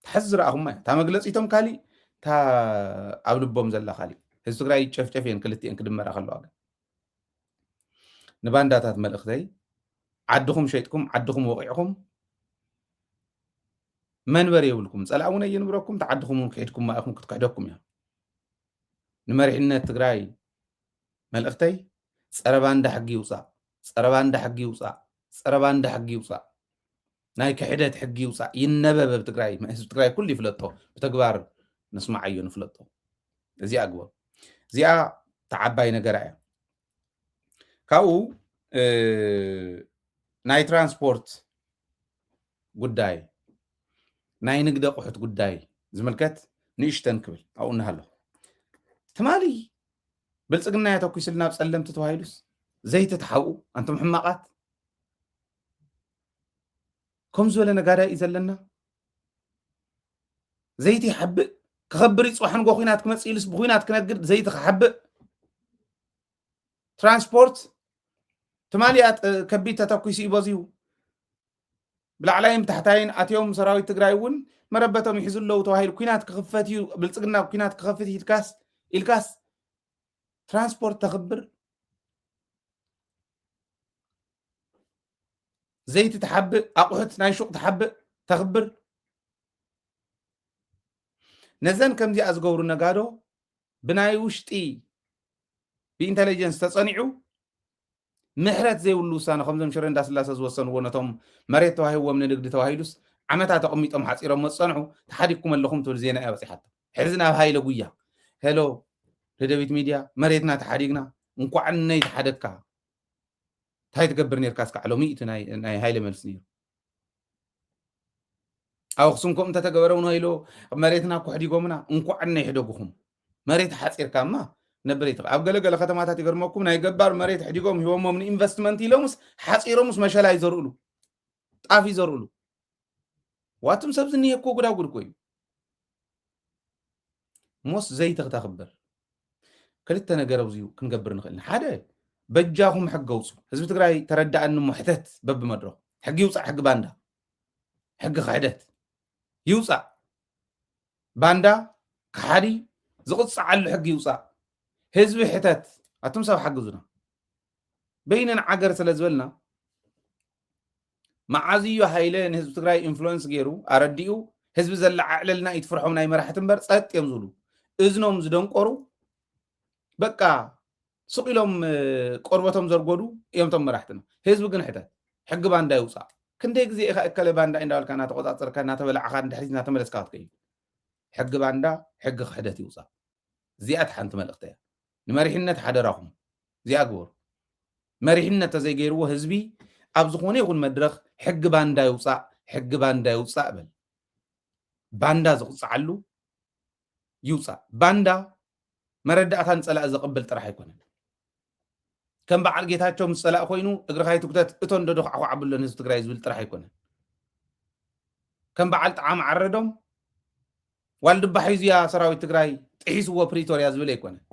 ተሓዝዝ ረኣኹማ እያ እታ መግለፂቶም ካሊእ እታ ኣብ ልቦም ዘላ ካሊእ ህዝቢ ትግራይ ጨፍጨፍ እየን ክልቲአን ክድመራ ከለዋ ግን ንባንዳታት መልእኽተይ ዓድኹም ሸይጥኩም ዓድኹም ወቂዕኹም መንበር የብልኩም ፀላእ እውን የንብረኩም ተዓድኹም ክሒድኩም ማእኹም ክትክሕደኩም እያ ንመሪሕነት ትግራይ መልእኽተይ ፀረ ባንዳ ሕጊ ይውፃእ ፀረ ባንዳ ሕጊ ይውፃእ ፀረ ባንዳ ሕጊ ይውፃእ ናይ ክሕደት ሕጊ ይውፃእ ይነበብ ኣብ ትግራይ ህዝቢ ትግራይ ኩሉ ይፍለጦ ብተግባር ንስማዓዮ ንፍለጦ እዚኣ ግቦ እዚኣ ተዓባይ ነገር እያ ካብኡ ናይ ትራንስፖርት ጉዳይ ናይ ንግዲ ኣቑሑት ጉዳይ ዝምልከት ንእሽተን ክብል ኣብኡ እናሃለኹ ትማሊ ብልፅግና የተኪሱልና ናብ ፀለምቲ ተባሂሉስ ዘይተተሓብኡ ኣንቶም ሕማቃት ከም ዝበለ ነጋዳይ እዩ ዘለና ዘይቲ ይሓብእ ክኸብር ይፅዋሕን ጎ ኩናት ክመፅእ ኢሉስ ብኩናት ክነግድ ዘይቲ ክሓብእ ትራንስፖርት ትማሊ ከቢድ ተተኪሱ እዩ በዚሁ ብላዕላይም ታሕታይን ኣትዮም ሰራዊት ትግራይ እውን መረበቶም ይሕዙ ኣለዉ ተባሂሉ ኩናት ክኽፈት እዩ ብልፅግና ኩናት ክኸፍት ኢልካስ ትራንስፖርት ተኽብር ዘይቲ ተሓብእ ኣቑሑት ናይ ሹቅ ተሓብእ ተኽብር ነዘን ከምዚኣ ዝገብሩ ነጋዶ ብናይ ውሽጢ ብኢንተለጀንስ ተፀኒዑ ምሕረት ዘይብሉ ውሳነ ከምዞም ሽረ እንዳስላሴ ዝወሰንዎ ነቶም መሬት ተዋሂቦም ንንግዲ ተባሂሉስ ዓመታት ተቐሚጦም ሓፂሮም መፀንሑ ተሓዲግኩም ኣለኹም ትብል ዜና እያ በፂሓቶ ሕዚ ናብ ሃይለ ጉያ ሄሎ ደደቢት ሚድያ መሬትና ተሓዲግና እንኳዕ ነይ ተሓደግካ እንታይ ትገብር ነርካ እስካዕ ሎሚ እቲ ናይ ሃይለ መልሲ ነይሩ ኣብ ኣክሱም ከምኡ እንተተገበረ እውን ሃይሎ መሬትና ኩሕዲጎምና እንኳዕ ነይ ሕደጉኹም መሬት ሓፂርካማ ነብር ይትኽእል ኣብ ገለገለ ከተማታት ይገርመኩም ናይ ገባር መሬት ሕዲጎም ሂቦሞም ንኢንቨስትመንት ኢሎምስ ሓፂሮምስ መሸላ ይዘርእሉ ጣፍ ይዘርእሉ ዋቱም ሰብ ዝኒሄኮ ጉዳጉድ ኮ እዩ ሞስ ዘይቲ ክተኽብር ክልተ ነገር ኣብዚዩ ክንገብር ንኽእል ሓደ በጃኹም ሕጊ ኣውፁ ህዝቢ ትግራይ ተረዳእኒ ሙሕተት በብመድረኹ ሕጊ ይውፃእ ሕጊ ባንዳ ሕጊ ክሕደት ይውፃእ ባንዳ ክሓዲ ዝቕፅዓሉ ሕጊ ይውፃእ ህዝቢ ሕተት ኣቶም ሰብ ሓግዙና በይነን ዓገር ስለ ዝበልና መዓዝዩ ሃይለ ንህዝቢ ትግራይ ኢንፍሉዌንስ ገይሩ ኣረዲኡ ህዝቢ ዘለዓዕለልና ይትፍርሖም ናይ መራሕቲ እምበር ፀጥ እዮም ዝብሉ እዝኖም ዝደንቆሩ በቃ ሱቕ ኢሎም ቆርበቶም ዘርጎዱ እዮም ቶም መራሕትና ህዝቢ ግን ሕተት ሕጊ ባንዳ ይውፃእ ክንደይ ግዜ ኢኻ እከለ ባንዳ እንዳበልካ እናተቆፃፀርካ እናተበላዕካ ንድሕሪት እናተመለስካ ትከይድ ሕጊ ባንዳ ሕጊ ክሕደት ይውፃእ እዚኣ ሓንቲ መልእኽቲ እያ ንመሪሕነት ሓደራኹም እዚኣ ግበሩ መሪሕነት ተዘይገይርዎ ህዝቢ ኣብ ዝኾነ ይኹን መድረኽ ሕጊ ባንዳ ይውፃእ በል ባንዳ ዝቕፅዓሉ ይውፃእ ባንዳ መረዳእታን ፀላእ ዘቕብል ጥራሕ ኣይኮነን ከም በዓል ጌታቸው ምስ ፀላእ ኮይኑ እግርኻ ይትኩተት እቶን ደዶ ከዓ ዓብሎን ህዝቢ ትግራይ ዝብል ጥራሕ ኣይኮነን ከም በዓል ጣዕሚ ዓረዶም ዋልድባ ሒዙያ ሰራዊት ትግራይ ጥሒስዎ ፕሪቶርያ ዝብል ኣይኮነን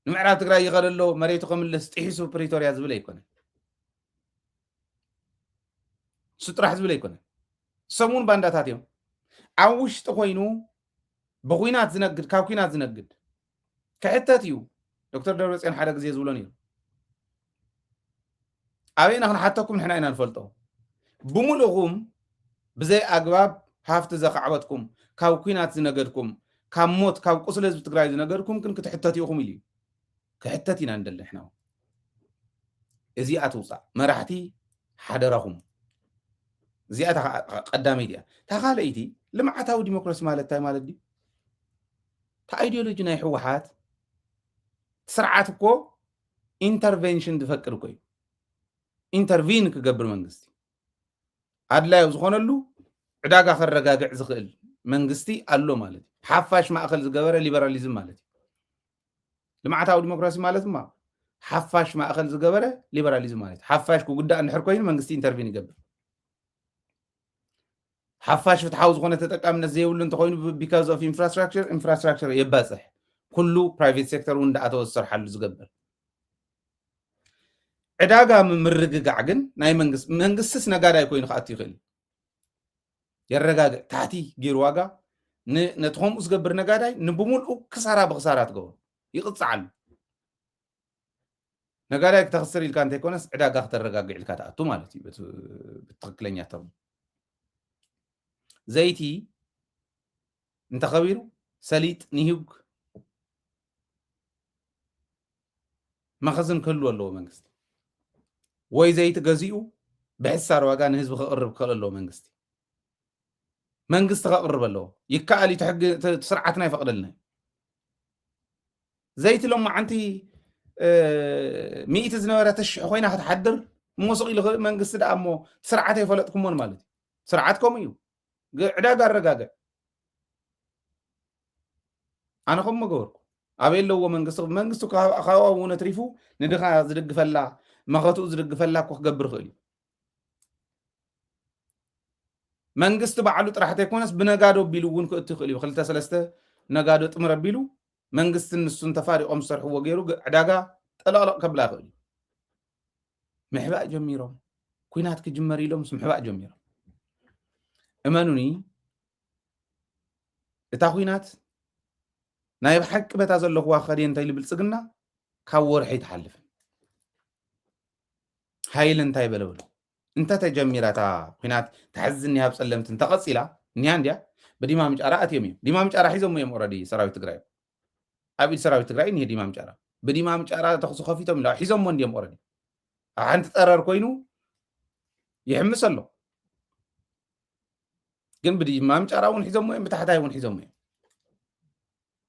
ንምዕራብ ትግራይ ይኸለሎ መሬቱ ከምልስ ጥሒሱ ፕሪቶሪያ ዝብል ኣይኮነን ስጥራሕ ዝብል ኣይኮነን ሰሙን ባንዳታት እዮም ኣብ ውሽጢ ኮይኑ ብኩናት ዝነግድ ካብ ኩናት ዝነግድ ክሕተት እዩ ዶክተር ደብረፅዮን ሓደ ግዜ ዝብሎ ነይሩ ኣበይና ክንሓተኩም ንሕና ኢና ንፈልጦ ብምሉእኹም ብዘይ ኣግባብ ሃፍቲ ዘኻዕበትኩም ካብ ኩናት ዝነገድኩም ካብ ሞት ካብ ቁስሊ ህዝቢ ትግራይ ዝነገድኩም ግን ክትሕተት ኢኹም ኢሉ ክሕተት ኢና ንደሊ ንሕና እዚኣ ትውፃእ መራሕቲ ሓደራኹም እዚኣ ቀዳመይቲ እያ እታ ካልአይቲ ልምዓታዊ ዲሞክራሲ ማለት እንታይ ማለት ድዩ እታ ኣይዲዮሎጂ ናይ ሕወሓት ስርዓት እኮ ኢንተርቬንሽን ዝፈቅድ እኮ እዩ ኢንተርቪን ክገብር መንግስቲ ኣድላዩ ዝኾነሉ ዕዳጋ ከረጋግዕ ዝኽእል መንግስቲ ኣሎ ማለት እዩ ሓፋሽ ማእኸል ዝገበረ ሊበራሊዝም ማለት እዩ ልምዓታዊ ዲሞክራሲ ማለት ድማ ሓፋሽ ማእኸል ዝገበረ ሊበራሊዝም ማለት እዩ ሓፋሽ ክጉዳእ እንድሕር ኮይኑ መንግስቲ ኢንተርቪን ይገብር ሓፋሽ ፍትሓዊ ዝኾነ ተጠቃምነት ዘይብሉ እንተኮይኑ ቢካዝ ኦፍ ኢንፍራስትራክቸር የባፅሕ ኩሉ ፕራይቬት ሴክተር እውን እንዳኣተወ ዝሰርሓሉ ዝገብር ዕዳጋ ምርግጋዕ ግን ናይ መንግስትስ ነጋዳይ ኮይኑ ክኣቱ ይኽእል የረጋግዕ ታሕቲ ገይሩ ዋጋ ነቲ ከምኡ ዝገብር ነጋዳይ ንብሙልኡ ክሳራ ብክሳራ ትገብሮ ይቕፅዓሉ ነጋዳይ ክተኽስር ኢልካ እንተይኮነስ ዕዳጋ ክተረጋግዕ ኢልካ ተኣቱ ማለት እዩ ብትክክለኛ ተርሙ ዘይቲ እንተኸቢሩ ሰሊጥ ንሂግ መኸዝን ክህልዎ ኣለዎ መንግስቲ ወይ ዘይቲ ገዚኡ ብሕሳር ዋጋ ንህዝቢ ክቅርብ ክኽእል ኣለዎ መንግስቲ ከቅርብ ኣለዎ ይከኣል እዩ ትሕጊ ስርዓትና ይፈቅደልና ዘይቲ ሎም ዓንቲ ሚእቲ ዝነበረ ተሽሕ ኮይና ክትሓድር ሞስቕ ኢሉ መንግስቲ ደኣ እሞ ስርዓት ኣይፈለጥኩሞን ማለት እዩ ስርዓትኩም እዩ ዕዳጋ ኣረጋግዕ ኣነ ከምኡ ገበርኩ ኣበይ ኣለዎ መንግስቲ ካብኣ እውን ኣትሪፉ ንድኻ ዝድግፈላ መኸትኡ ዝድግፈላ እኮ ክገብር ክእል እዩ መንግስቲ ባዕሉ ጥራሕት ኣይኮነስ ብነጋዶ ኣቢሉ እውን ክእቱ ይኽእል እዩ ክልተ ሰለስተ ነጋዶ ጥምር ኣቢሉ መንግስቲ ንሱን ተፋሪቆም ዝሰርሕዎ ገይሩ ዕዳጋ ጠለቕለቕ ከብላ ይኽእል እዩ ምሕባእ ጀሚሮም ኩናት ክጅመር ኢሎም ምሕባእ ጀሚሮም እመኑኒ እታ ኩናት ናይ ብሓቂ በታ ዘለኹዋ ከድየ እንታይ ልብልፅግና ካብ ወርሒ ይትሓልፍ ሃይል እንታይ በለበሉ እንተ ተጀሚራ እታ ኩናት ተሕዝኒ ሃብ ፀለምቲ እንተቐፂላ እኒያ እንድያ ብዲማ ምጫራ ኣትዮም እዮም ዲማ ምጫራ ሒዞም እዮም ኦረዲ ሰራዊት ትግራይ ኣብ ኢድ ሰራዊት ትግራይ እኒሄ ዲማ ምጫራ ብዲማ ምጫራ ተኽሱ ከፊቶም ኢላ ሒዞምሞ እንድዮም ኦረዲ ኣብ ሓንቲ ጠረር ኮይኑ ይሕምስ ኣሎ ግን ብዲማ ምጫራ እውን ሒዞምሞ እዮም ብታሕታይ እውን ሒዞምሞ እዮም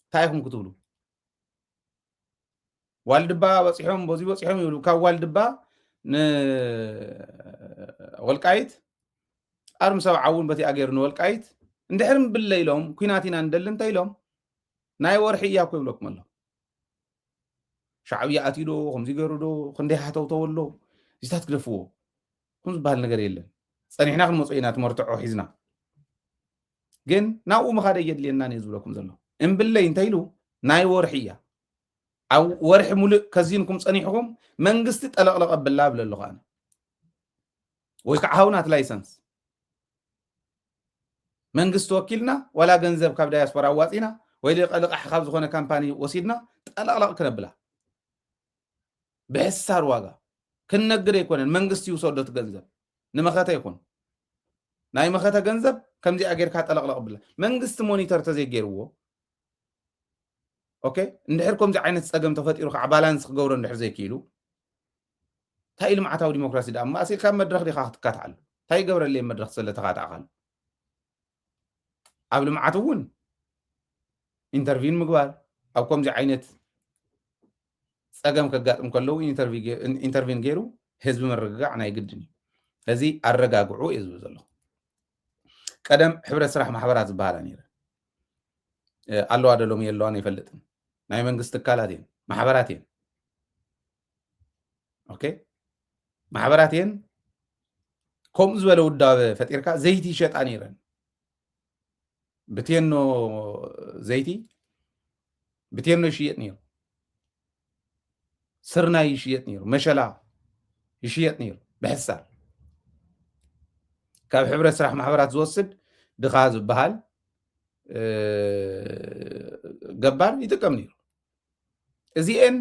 እንታይ ኢኹም ክትብሉ ዋልድባ በፂሖም በዚ በፂሖም ይብሉ ካብ ዋልድባ ንወልቃይት ኣርም ሰብዓ እውን በቲ ኣገይሩ ንወልቃይት እንድሕር ምብለ ኢሎም ኩናት ኢና ንደሊ እንታይ ኢሎም ናይ ወርሒ እያ እኮ ይብለኩም ኣሎ ሻዕብያ ኣትዩ ዶ ከምዚ ገይሩ ዶ ክንደይ ሓተውተወሎ እዚታት ክደፍዎ ከም ዝበሃል ነገር የለን ፀኒሕና ክንመፁ ኢና ትመርትዖ ሒዝና ግን ናብኡ ምኻደ የድልየና ነ ዝብለኩም ዘሎ እምብለይ እንታይ ኢሉ ናይ ወርሒ እያ ኣብ ወርሒ ሙሉእ ከዚንኩም ፀኒሕኩም መንግስቲ ጠለቕለቕ ኣበላ ብለ ኣለኹ ኣነ ወይ ከዓ ሃውናት ላይሰንስ መንግስቲ ወኪልና ዋላ ገንዘብ ካብ ዳያስፖራ ኣዋፂና ወይ ልቃሕ ካብ ዝኾነ ካምፓኒ ወሲድና ጠለቕለቕ ክነብላ ብሕሳር ዋጋ ክንነግድ ኣይኮነን መንግስቲ ይውሰዶ እቲ ገንዘብ ንመኸተ ይኹን ናይ መኸተ ገንዘብ ከምዚኣ ጌርካ ጠለቕለቕ ብላ መንግስቲ ሞኒተር ተዘይገይርዎ ኦኬ እንድሕር ከምዚ ዓይነት ፀገም ተፈጢሩ ከዓ ባላንስ ክገብሮ እንድሕር ዘይክኢሉ እንታይ ልምዓታዊ ዲሞክራሲ ዳ እማ ኣሲልካ መድረክ ዲኻ ክትካትዓሉ እንታይ ገብረለየ መድረክ ስለ ተኻትዓኻሉ ኣብ ልምዓት እውን ኢንተርቪን ምግባር ኣብ ከምዚ ዓይነት ፀገም ከጋጥም ከለዉ ኢንተርቪን ገይሩ ህዝቢ መረጋጋዕ ናይ ግድን እዩ እዚ ኣረጋግዑ እዩ ዝብል ዘሎ ቀደም ሕብረት ስራሕ ማሕበራት ዝበሃላ ነይረ ኣለዋ ደሎም የለዋን ኣይፈልጥን ናይ መንግስቲ ትካላት እየን ማሕበራት እየን ኦኬ ማሕበራት እየን ከምኡ ዝበለ ውዳበ ፈጢርካ ዘይቲ ይሸጣ ነይረን ብቴኖ ዘይቲ ብቴኖ ይሽየጥ ነይሩ ስርናይ ይሽየጥ ነይሩ መሸላ ይሽየጥ ነይሩ ብሕሳር ካብ ሕብረት ስራሕ ማሕበራት ዝወስድ ድኻ ዝበሃል ገባር ይጥቀም ነይሩ እዚአን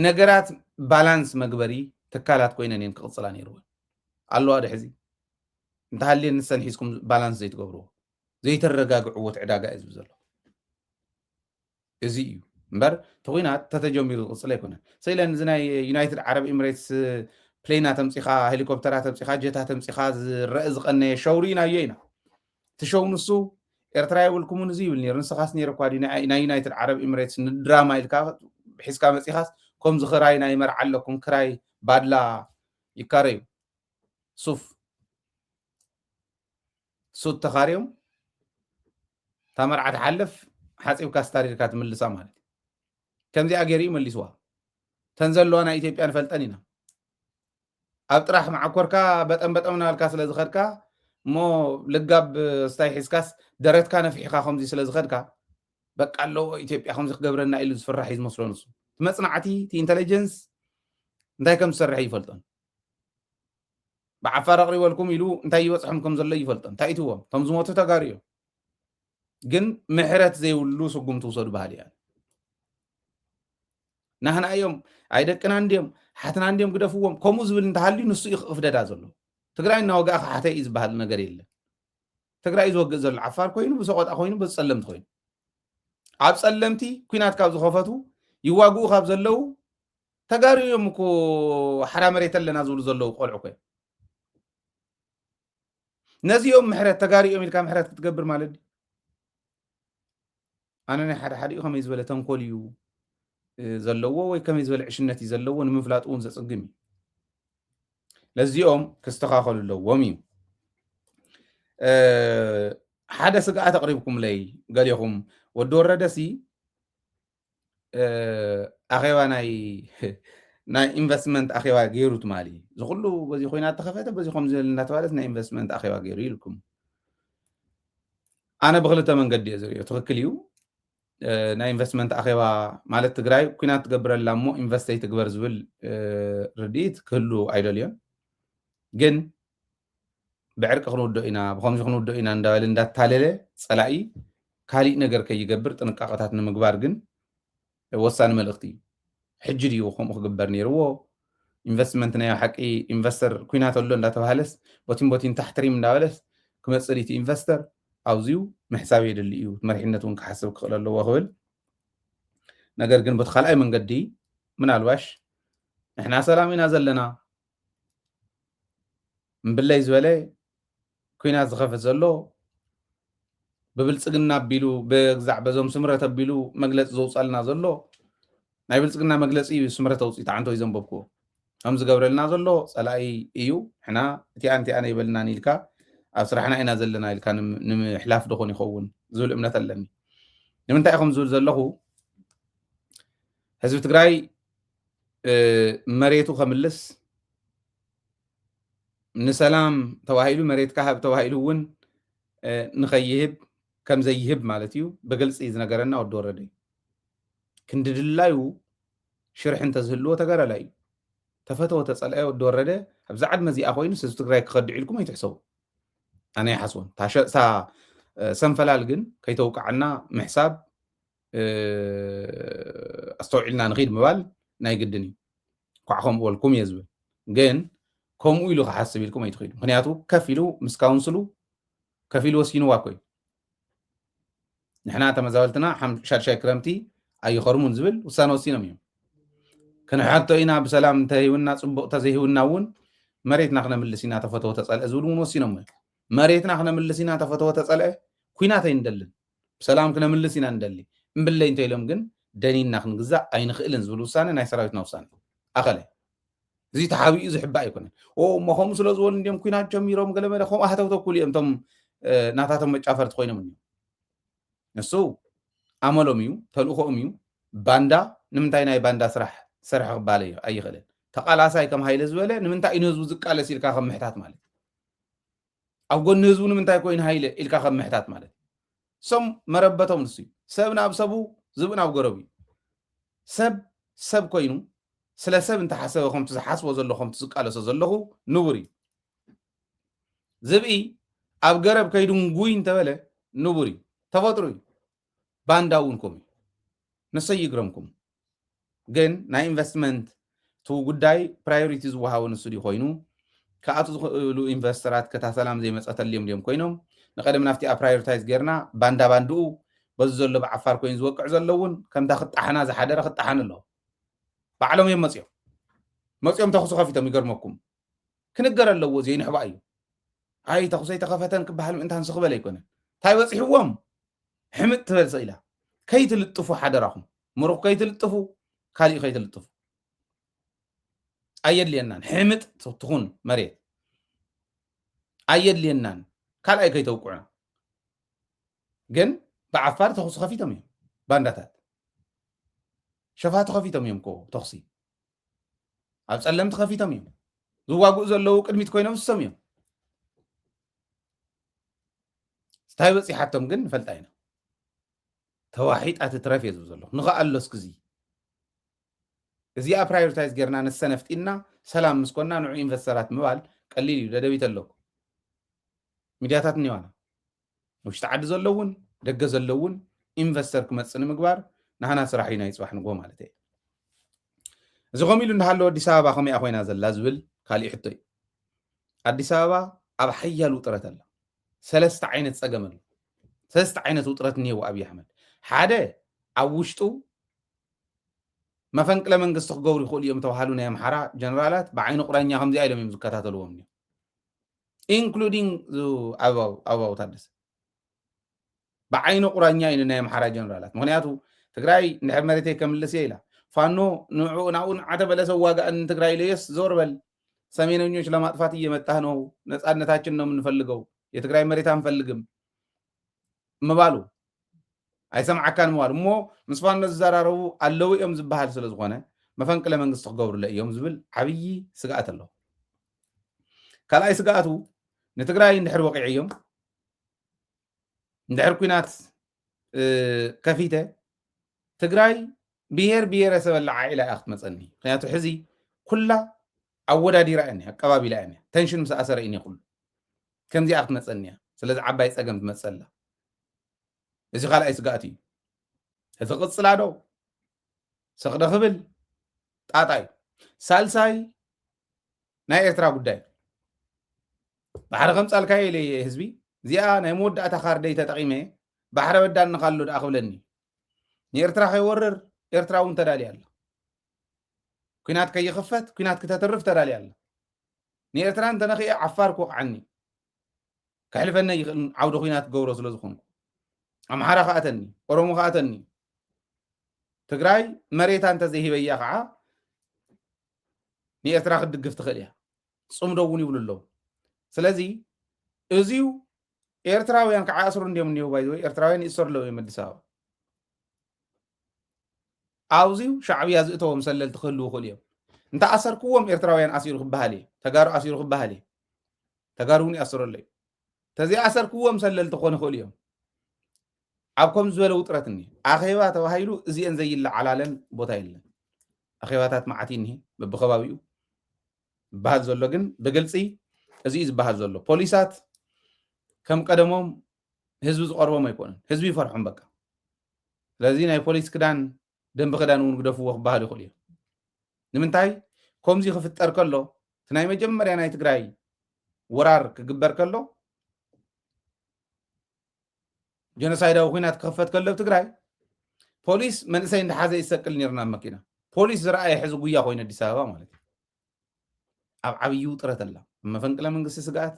ነገራት ባላንስ መግበሪ ትካላት ኮይነን እየን ክቕፅላ ነይሩወን ኣለዋ ድሕዚ እንተሃልየን ንሰን ሒዝኩም ባላንስ ዘይትገብርዎ ዘይተረጋግዕዎ ዕዳጋ እዩ ዘሎ እዚ እዩ እምበር ተኮይናት ተተጀሚሩ ዝቕፅል ኣይኮነን ሰኢለን እዚ ናይ ዩናይትድ ዓረብ ኤሚሬትስ ፕሌና ተምፂኻ ሄሊኮፕተራ ተምፂኻ ጀታ ተምፂኻ ዝረአ ዝቐነየ ሸውሪ ኢናዮ ኢና እቲ ሸው ንሱ ኤርትራ የብልኩምን እዚ ይብል ነይሩ ንስኻስ ነይሩ እኳ ናይ ዩናይትድ ዓረብ ኤሚሬትስ ንድራማ ኢልካ ሒዝካ መፂኻስ ከምዚ ክራይ ናይ መርዓ ኣለኩም ክራይ ባድላ ይካረዩ ሱፍ ሱት ተኻርዮም እታ መርዓ ትሓልፍ ሓፂብካ ስታሪርካ ትምልሳ ማለት እዩ ከምዚኣ ገይሩ መሊስዋ ተን ዘለዋ ናይ ኢትዮጵያ ንፈልጠን ኢና ኣብ ጥራሕ ማዓኮርካ በጠን ናልካ ስለ ዝኸድካ እሞ ልጋብ ስታይ ሒዝካስ ደረትካ ነፊሕካ ከምዚ ስለ ዝኸድካ በቃ ኣለዎ ኢትዮጵያ ከምዚ ክገብረና ኢሉ ዝፍራሕ እዩ ዝመስሎ ንሱ መፅናዕቲ እቲ ኢንተለጀንስ እንታይ ከም ዝሰርሕ ይፈልጦን ብዓፋር ኣቕሪበልኩም ኢሉ እንታይ ይበፅሖም ከም ዘሎ ይፈልጦን እንታይ እትዎም እቶም ዝሞቱ ተጋሩ እዮም ግን ምሕረት ዘይብሉ ስጉም ትውሰዱ ባህል እያ ናህና እዮም ኣይደቅና እንድዮም ሓትና እንድዮም ግደፍዎም ከምኡ ዝብል እንተሃልዩ ንሱ እዩ ክፍደዳ ዘሎ ትግራይ እናወጋእካ ሓተይ እዩ ዝበሃል ነገር የለን ትግራይ ዝወግእ ዘሎ ዓፋር ኮይኑ ብሰቆጣ ኮይኑ ብፀለምቲ ኮይኑ ኣብ ፀለምቲ ኩናት ካብ ዝኸፈቱ ይዋግኡ ካብ ዘለው ተጋሩ እዮም እኮ ሓራ መሬት ኣለና ዝብሉ ዘለው ቆልዑ ኮይ ነዚኦም ምሕረት ተጋሩ እዮም ኢልካ ምሕረት ክትገብር ማለት ድዩ ኣነ ናይ ሓደ ሓደ ከመይ ዝበለ ተንኮል እዩ ዘለዎ ወይ ከመይ ዝበለ ዕሽነት እዩ ዘለዎ ንምፍላጥ እውን ዘፅግም እዩ ለዚኦም ክስተኻኸሉ ኣለዎም እዩ ሓደ ስግኣት ኣቕሪብኩምለይ ገሊኹም ወዲ ወረደሲ ኣኼባ ናይ ኢንቨስትመንት ኣኼባ ገይሩ ትማሊ ዝኩሉ በዚ ኮይናት ተኸፈተ በዚ ከምዚ እናተባለት ናይ ኢንቨስትመንት ኣኼባ ገይሩ ኢልኩም ኣነ ብክልተ መንገዲ እየ ዝሪኦ ትክክል እዩ ናይ ኢንቨስትመንት ኣኼባ ማለት ትግራይ ኩናት ትገብረላ እሞ ኢንቨስተይ ትግበር ዝብል ርድኢት ክህሉ ኣይደልዮን ግን ብዕርቂ ክንውዶ ኢና ብከምዚ ክንውዶ ኢና እንዳበለ እንዳታለለ ፀላኢ ካሊእ ነገር ከይገብር ጥንቃቐታት ንምግባር ግን ወሳኒ መልእኽቲ እዩ ሕጂ ድዩ ከምኡ ክግበር ነይርዎ ኢንቨስትመንት ናይ ሓቂ ኢንቨስተር ኩናት ኣሎ እንዳተባሃለስ ቦቲን ታሕትሪም እንዳበለስ ክመፅእ እቲ ኢንቨስተር ኣብዚዩ ምሕሳብ የድሊ እዩ መሪሕነት እውን ክሓስብ ክኽእል ኣለዎ ክብል ነገር ግን በቲ ካልኣይ መንገዲ ምናልባሽ ንሕና ሰላም ኢና ዘለና እምብለይ ዝበለ ኩናት ዝኸፍት ዘሎ ብብልፅግና ኣቢሉ ብግዛዕ በዞም ስምረት ኣቢሉ መግለፂ ዘውፃልና ዘሎ ናይ ብልፅግና መግለፂ ስምረት ኣውፅኢት ዓንቶ እዩ ዘንበብክዎ ከም ዝገብረልና ዘሎ ፀላኢ እዩ ሕና እቲኣነ ይበልናን ኢልካ ኣብ ስራሕና ኢና ዘለና ኢልካ ንምሕላፍ ድኾን ይኸውን ዝብል እምነት ኣለኒ ንምንታይ ከም ዝብል ዘለኹ ህዝቢ ትግራይ መሬቱ ከምልስ ንሰላም ተባሂሉ መሬት ካሃብ ተባሂሉ እውን ንኸይህብ ከም ዘይህብ ማለት እዩ ብግልፂ ዝነገረና ወዲ ወረደ እዩ ክንድድላዩ ሽርሕ እንተዝህልዎ ተገረላ እዩ ተፈተወ ተፀልአዮ ወዲ ወረደ ኣብዛ ዓድመ እዚኣ ኮይኑ ህዝቢ ትግራይ ክኸድዕ ኢልኩም ኣይትሕሰቡ ኣነ ይሓስቦን እታ ሰንፈላል ግን ከይተውቃዓና ምሕሳብ ኣስተውዒልና ንኺድ ምባል ናይ ግድን እዩ ኳዕ ከምኡ በልኩም እየ ዝብል ግን ከምኡ ኢሉ ክሓስብ ኢልኩም ኣይትኽእሉ ምክንያቱ ከፍ ኢሉ ምስ ካውንስሉ ከፍ ኢሉ ወሲንዋ ኮይ ንሕና ተመዛበልትና ሻድሻይ ክረምቲ ኣይኸርሙን ዝብል ውሳነ ወሲኖም እዮም ክንሕቶ ኢና ብሰላም እንተሂውና ፅቡቕ ተዘይሂውና እውን መሬትና ክነምልስ ኢና ተፈተወ ተፀልአ ዝብል እውን ወሲኖም እዮም መሬትና ክነምልስ ኢና ተፈተወ ተፀልአ ኩናት ኣይንደልን ብሰላም ክነምልስ ኢና ንደሊ እምብለይ እንተኢሎም ግን ደኒና ክንግዛእ ኣይንኽእልን ዝብል ውሳነ ናይ ሰራዊትና ውሳነ ኣኸለይ እዚ ተሓቢኡ ዝሕባእ ኣይኮነን እሞ ከምኡ ስለ ዝበሉ እንዲኦም ኩናት ጀሚሮም ገለመለ ከምኡ ኣተውተኩሉ እዮም እቶም ናታቶም መጫፈርቲ ኮይኖም እዮም ንሱ ኣመሎም እዩ ተልእኾኦም እዩ ባንዳ ንምንታይ ናይ ባንዳ ስራሕ ስራሕ ክባለ እዩ ኣይኽእልን ተቃላሳይ ከም ሃይለ ዝበለ ንምንታይ እዩ ህዝቡ ዝቃለስ ኢልካ ከም ምሕታት ማለት ኣብ ጎኒ ህዝቡ ንምንታይ ኮይኑ ሃይለ ኢልካ ከም ምሕታት ማለት ሶም መረበቶም ንሱ እዩ ሰብ ናብ ሰቡ ዝብእ ናብ ገረቡ እዩ ሰብ ኮይኑ سلسب انت حسبكم تحسبوا زلكم تسقالو زلخو نوري زبي اب غرب كيدون غوين تبله نوري تفطري بانداونكم نسيغرمكم ግን ናይ ኢንቨስትመንት ቱ ጉዳይ ፕራዮሪቲዝ ወሃውን ስዲ ኮይኑ ከአቱ ዝሉ ኢንቨስተራት ከታሰላም ዘይመጸተልዮም ዲም ኮይኖም ንቀደም ናፍቲ ፕራዮሪታይዝ ገርና ባንዳ ባንዱ በዚ ዘሎ በዓፋር ኮይን ዝወቅዕ ዘለውን ከምታ ክጣሕና ዝሓደረ ክጣሕን ኣሎ ባዕሎም መጽዮም ተخص ከፊቶም ይገርመኩም ክንገር ኣለዎ ዘይንሕባ እዩ አይ ተخصይ ተኸፈተን ክበሃል ምንታን ዝኽበለ ይኮነ ታይ ወጽሕዎም ሕምጥ ትበልሰ ኢላ ከይትልጥፉ ሓደራኹም ምሩቕ ከይትልጥፉ ካልእ ከይትልጥፉ አየድልየናን ሕምጥ ትኹን መሬት አየድልየናን ካልኣይ ከይተውቁዕና ግን ብዓፋር ተخص ከፊቶም እዮም ባንዳታት ሸፋት ከፊቶም እዮም ኮ ተخص ኣብ ጸለምቲ ከፊቶም እዮም ዝዋጉኡ ዘለዉ ቅድሚት ኮይኖም ዝሰም እዮም ስታይ በፂሓቶም ግን ንፈልጣ ኢና ተዋሒጣት ትረፍ የዝብ ዘሎ ንኸኣሎስ ግዚ እዚኣ ፕራዮሪታይዝ ገርና ንሰነፍጢና ሰላም ምስኮና ንዑ ኢንቨስተራት ምባል ቀሊል እዩ ደደቢት ኣለኩ ሚድያታት ንዋና ውሽጢ ዓዲ ዘለውን ደገ ዘለውን ኢንቨስተር ክመጽእ ንምግባር ንሓና ስራሕ ኢና ይጽባሕ ንጎ ማለት እዩ እዚ ኸሚሉ እንዳሃለወ ኣዲስ ኣበባ ከመይ ኮይና ዘላ ዝብል ካልእ ሕቶ እዩ ኣዲስ ኣበባ ኣብ ሓያል ውጥረት ኣላ ሰለስተ ዓይነት ጸገም ኣሎ ሰለስተ ዓይነት ውጥረት እኒሄው ኣብይ ኣሕመድ ሓደ ኣብ ውሽጡ መፈንቅለ መንግስቲ ክገብሩ ይኽእሉ እዮም ተባሃሉ ናይ ኣምሓራ ጀነራላት ብዓይኒ ቁራኛ ከምዚኣ ኢሎም እዮም ዝከታተልዎም እዮም ኢንክሉዲንግ ኣበባው ታደሰ ብዓይኒ ቁራኛ ኢሉ ናይ ኣምሓራ ጀነራላት ምክንያቱ ትግራይ እንድሕር መሬተይ ከምልስ ኢላ ፋኖ ንዑ ናኡን ዓተበለሰ ዋጋእን ትግራይ ለየስ ዞር በል ሰሜነኞች ለማጥፋት እየመጣህ ነው ነፃነታችን ነው የምንፈልገው የትግራይ መሬት አንፈልግም መባሉ አይሰምዓካን መዋል እሞ ምስ ፋኖ ዝዘራረቡ ኣለው እዮም ዝበሃል ስለ ዝኾነ መፈንቅለ መንግስቲ ክገብሩለ እዮም ዝብል ዓብይ ስጋኣት ኣሎ ካልኣይ ስጋኣቱ ንትግራይ እንድሕር ወቂዕ እዮም እንድሕር ኩናት ከፊተ ትግራይ ብሄር ብሄረሰብ ዓኢላ እያ ክትመፀኒ ምክንያቱ ሕዚ ኩላ ኣወዳዲራ እያ ኣቀባቢላ እያ ተንሽን ምስ ኣሰረ እየ ኩሉ ከምዚኣ ክትመፀኒ እያ ስለዚ ዓባይ ፀገም ትመፀላ እዚ ካልኣይ ስጋኣት እዩ እዚ ቅፅላ ዶ ስቕደ ክብል ጣጣ እዩ ሳልሳይ ናይ ኤርትራ ጉዳይ ባሕሪ ከምፃልካየ ኢለ ህዝቢ እዚኣ ናይ መወዳእታ ካርደይ ተጠቂመ ባሕሪ ወዳኒ ካሎ ዳ ክብለኒ ንኤርትራ ከይወርር ኤርትራ እውን ተዳልያ ኣላ ኩናት ከይኽፈት ኩናት ክተተርፍ ተዳልያ ኣላ ንኤርትራ እንተነኽየ ዓፋር ክወቅዓኒ ከሕልፈነ ይኽእል ዓውደ ኩናት ክገብሮ ስለ ዝኾንኩ ኣምሓራ ከኣተኒ ኦሮሞ ከኣተኒ ትግራይ መሬታ እንተዘይሂበያ ከዓ ንኤርትራ ክድግፍ ትኽእል እያ ፅምዶ እውን ይብሉ ኣለዉ ስለዚ እዚዩ ኤርትራውያን ከዓ ኣስሩ እንዲዮም እኒሄው ባይዘወይ ኤርትራውያን ይእሰሩ ኣለዉ እዮም ኣዲስ ኣበባ ኣብዚዩ ሻዕብያ ዝእተዎም ሰለልቲ ክህልው ይኽእሉ እዮም እንተኣሰርክዎም ኤርትራውያን ኣሲሩ ክበሃል እየ ተጋሩ ኣሲሩ ክበሃል እየ ተጋሩ እውን ይኣስሩ ኣሎ እዩ ተዘይኣሰርክዎም ሰለልቲ ክኾኑ ይኽእሉ እዮም ኣብ ከም ዝበለ ውጥረት እኒሄ ኣኼባ ተባሂሉ እዚአን ዘይለዓላለን ቦታ የለን ኣኼባታት መዓት እኒሄ በብኸባቢኡ ዝበሃል ዘሎ ግን ብግልፂ እዚ ዝበሃል ዘሎ ፖሊሳት ከም ቀደሞም ህዝቢ ዝቐርቦም ኣይኮነን ህዝቢ ይፈርሖም በቃ ስለዚ ናይ ፖሊስ ክዳን ደንቢ ክዳን እውን ክደፍዎ ክበሃል ይኽእሉ እዮም ንምንታይ ከምዚ ክፍጠር ከሎ እቲ ናይ መጀመርያ ናይ ትግራይ ወራር ክግበር ከሎ ጀኖሳይዳዊ ኩናት ክኽፈት ከሎ ትግራይ ፖሊስ መንእሰይ እንዳሓዘ ይሰቅል ነርና መኪና ፖሊስ ዝረኣየ ሕዚ ጉያ ኮይኑ ኣዲስ ኣበባ ማለት እዩ ኣብ ዓብይ ውጥረት ኣላ መፈንቅለ መንግስቲ ስጋኣት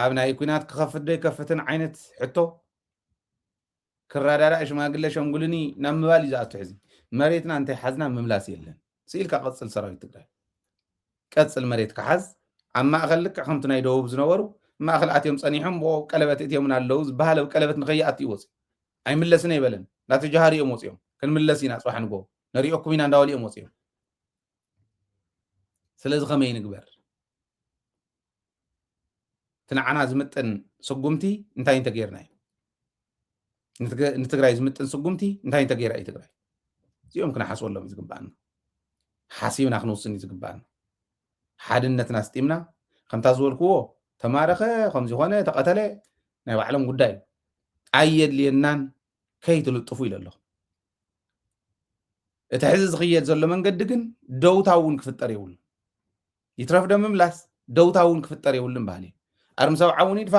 ኣብ ናይ ኩናት ክኸፍት ዶ ይከፍትን ዓይነት ሕቶ ክራዳዳ ሽማግለ ሸምጉልኒ ናብ ምባል እዩ ዝኣቱ ሕዚ መሬትና እንታይ ሓዝና ምምላስ የለን ስኢልካ ቀፅል ሰራዊት ትግራይ ቀፅል መሬት ክሓዝ ኣብ ማእኸል ልክዕ ከምቲ ናይ ደቡብ ዝነበሩ ማእኸል ኣትዮም ፀኒሖም ብኦ ቀለበት እትዮም ኣለዉ ዝበሃለ ቀለበት ንኸይኣቱ ይወፅ ኣይምለስን ኣይበለን እንዳተጃሃር እዮም ወፅዮም ክንምለስ ኢና ፅባሕ ንጎ ነሪኦኩም ኢና እንዳበሊኦም ወፅዮም ስለዚ ከመይ ንግበር ትንዓና ዝምጥን ስጉምቲ እንታይ እንተገይርና እዩ ንትግራይ ዝምጥን ስጉምቲ እንታይ እንተገይራ እዩ ትግራይ እዚኦም ክነሓስበሎም እዩ ዝግባአና حاسيبنا خنوصن يزقبان حادنتنا استيمنا خمتا زولكو تمارخه خمزي خونه تقتله ناي بعلم قداي عيد لينان كي تلطفو الى الله اتحزز خيال زلو منقد ግን ደውታውን ክፍጠር ይውል ይትረፍ ደም ምላስ ደውታውን ክፍጠር ይውልን ባህሊ አርም ሰብዓውን ይድፋ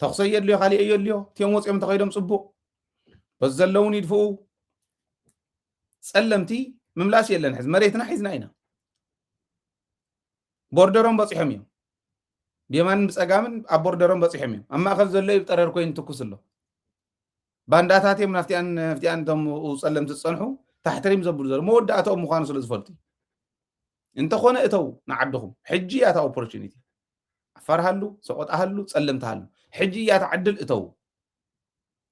ተخصይ የልዮ ካሊ የልዮ ቲም ወጽም ተኸይዶም ጽቡቅ በዘለውን ይድፉ ጸለምቲ ምምላስ የለን ሕዝ መሬትና ሒዝና ኢና ቦርደሮም በጽሕም እዩ ቢማን ብጸጋምን ኣብ ቦርደሮም በጽሕም እዩ ኣብ ማእኸል ዘሎ ይብጠረር ኮይኑ ትኩስሎ ባንዳታቴም ናፍቲያን ቶም ጸለምቲ ጸንሑ تحترم زبل زر مودعته مخانو سلا زفلتي انت خونه اتو نعدخم حجي يا تا opportunity فرهلو سقطهلو صلمتهلو حجي يا تعدل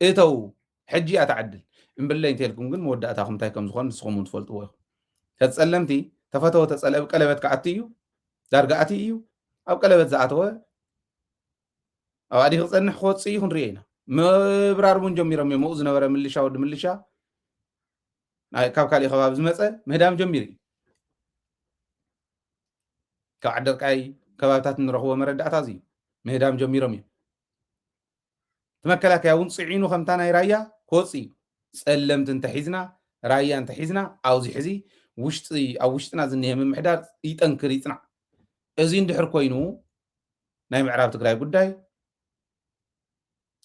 اتو حجي يا تعدل ان بالله انتلكم كن مودعتاكم تايكم زخون سخوم تفلطوا تتصلمتي تفتو تصلب قلبت كعتيو دارغاتيو او قلبت زاتو او ادي خصنح خوصي يكون رينا مبرار من جميرم موز نبره مليشا ود مليشا ካብ ካሊ ከባቢ ዝመፀ ምህዳም ጀሚሪ ካብ ዓደርቃይ ከባብታት ንረኽቦ መረዳእታ እዚ ምህዳም ጀሚሮም እዩ ተመከላከያ እውን ጽዒኑ ከምታ ናይ ራያ ኮፂ ጸለምት እንተሒዝና ራያ እንተሒዝና ኣውዚ ሕዚ ኣብ ውሽጥና ዝኒሄ ምምሕዳር ይጠንክር ይጽናዕ እዚ እንድሕር ኮይኑ ናይ ምዕራብ ትግራይ ጉዳይ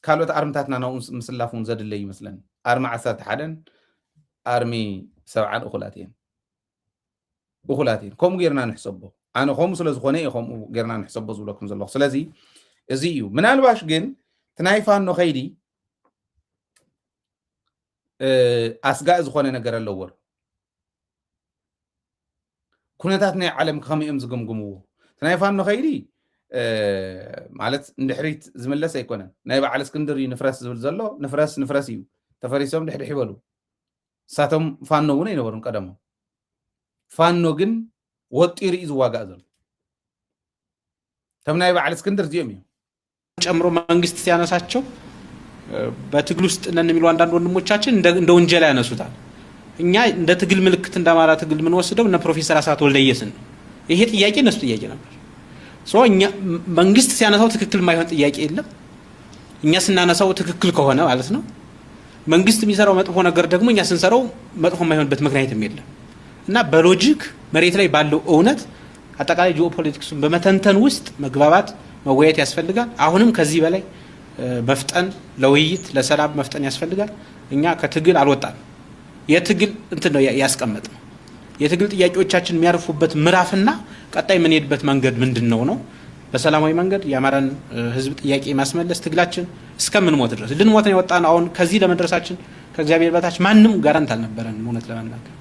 ካልኦት ኣርምታትና ናው ምስላፍ እውን ዘድለ ይመስለኒ ኣርማ 11 أرمي سبعان أخلاتين كم غيرنا نحسبه أنا خم سلز خوني خم غيرنا نحسبه زولكم زلوا سلازي زيو من الواش جن تنايفان نخيدي أسقاء زخوني نجار اللور كنتاتني علم خمي أمز جمجمو تنايفان نخيدي مالت ندحريت زملة سيكون نايب على اسكندري نفرس زلوا نفرسيو تفريسهم دحري حبلو ساتم فانو ونه ينورن قدمو فانو ግን ወጢሪ ይዝዋጋ ዘሉ ተምናይ በዓል እስክንድር ዚየም ጨምሮ መንግስት ሲያነሳቸው በትግል ውስጥ ነን የሚሉ አንዳንድ ወንድሞቻችን እንደ ወንጀል ያነሱታል እኛ እንደ ትግል ምልክት እንደማራ ትግል ምን ወስደው እነ ፕሮፌሰር አሳት ወልደየስን ይሄ ጥያቄ ነሱ ጥያቄ ነበር እኛ መንግስት ሲያነሳው ትክክል ማይሆን ጥያቄ የለም እኛ ስናነሳው ትክክል ከሆነ ማለት ነው መንግስት የሚሰራው መጥፎ ነገር ደግሞ እኛ ስንሰራው መጥፎ የማይሆንበት ምክንያትም የለም እና በሎጂክ መሬት ላይ ባለው እውነት አጠቃላይ ጂኦፖለቲክሱን በመተንተን ውስጥ መግባባት መወያየት ያስፈልጋል አሁንም ከዚህ በላይ መፍጠን ለውይይት ለሰላም መፍጠን ያስፈልጋል እኛ ከትግል አልወጣን የትግል እንትን ነው ያስቀመጥነው የትግል ጥያቄዎቻችን የሚያርፉበት ምዕራፍና ቀጣይ ምን ሄድበት መንገድ ምንድነው ነው በሰላማዊ መንገድ የአማራን ህዝብ ጥያቄ ማስመለስ ትግላችን እስከምንሞት ድረስ ልንሞት ነው የወጣን አሁን ከዚህ ለመድረሳችን ከእግዚአብሔር በታች ማንንም ጋራንት አልነበረን ሞነት ለማናገር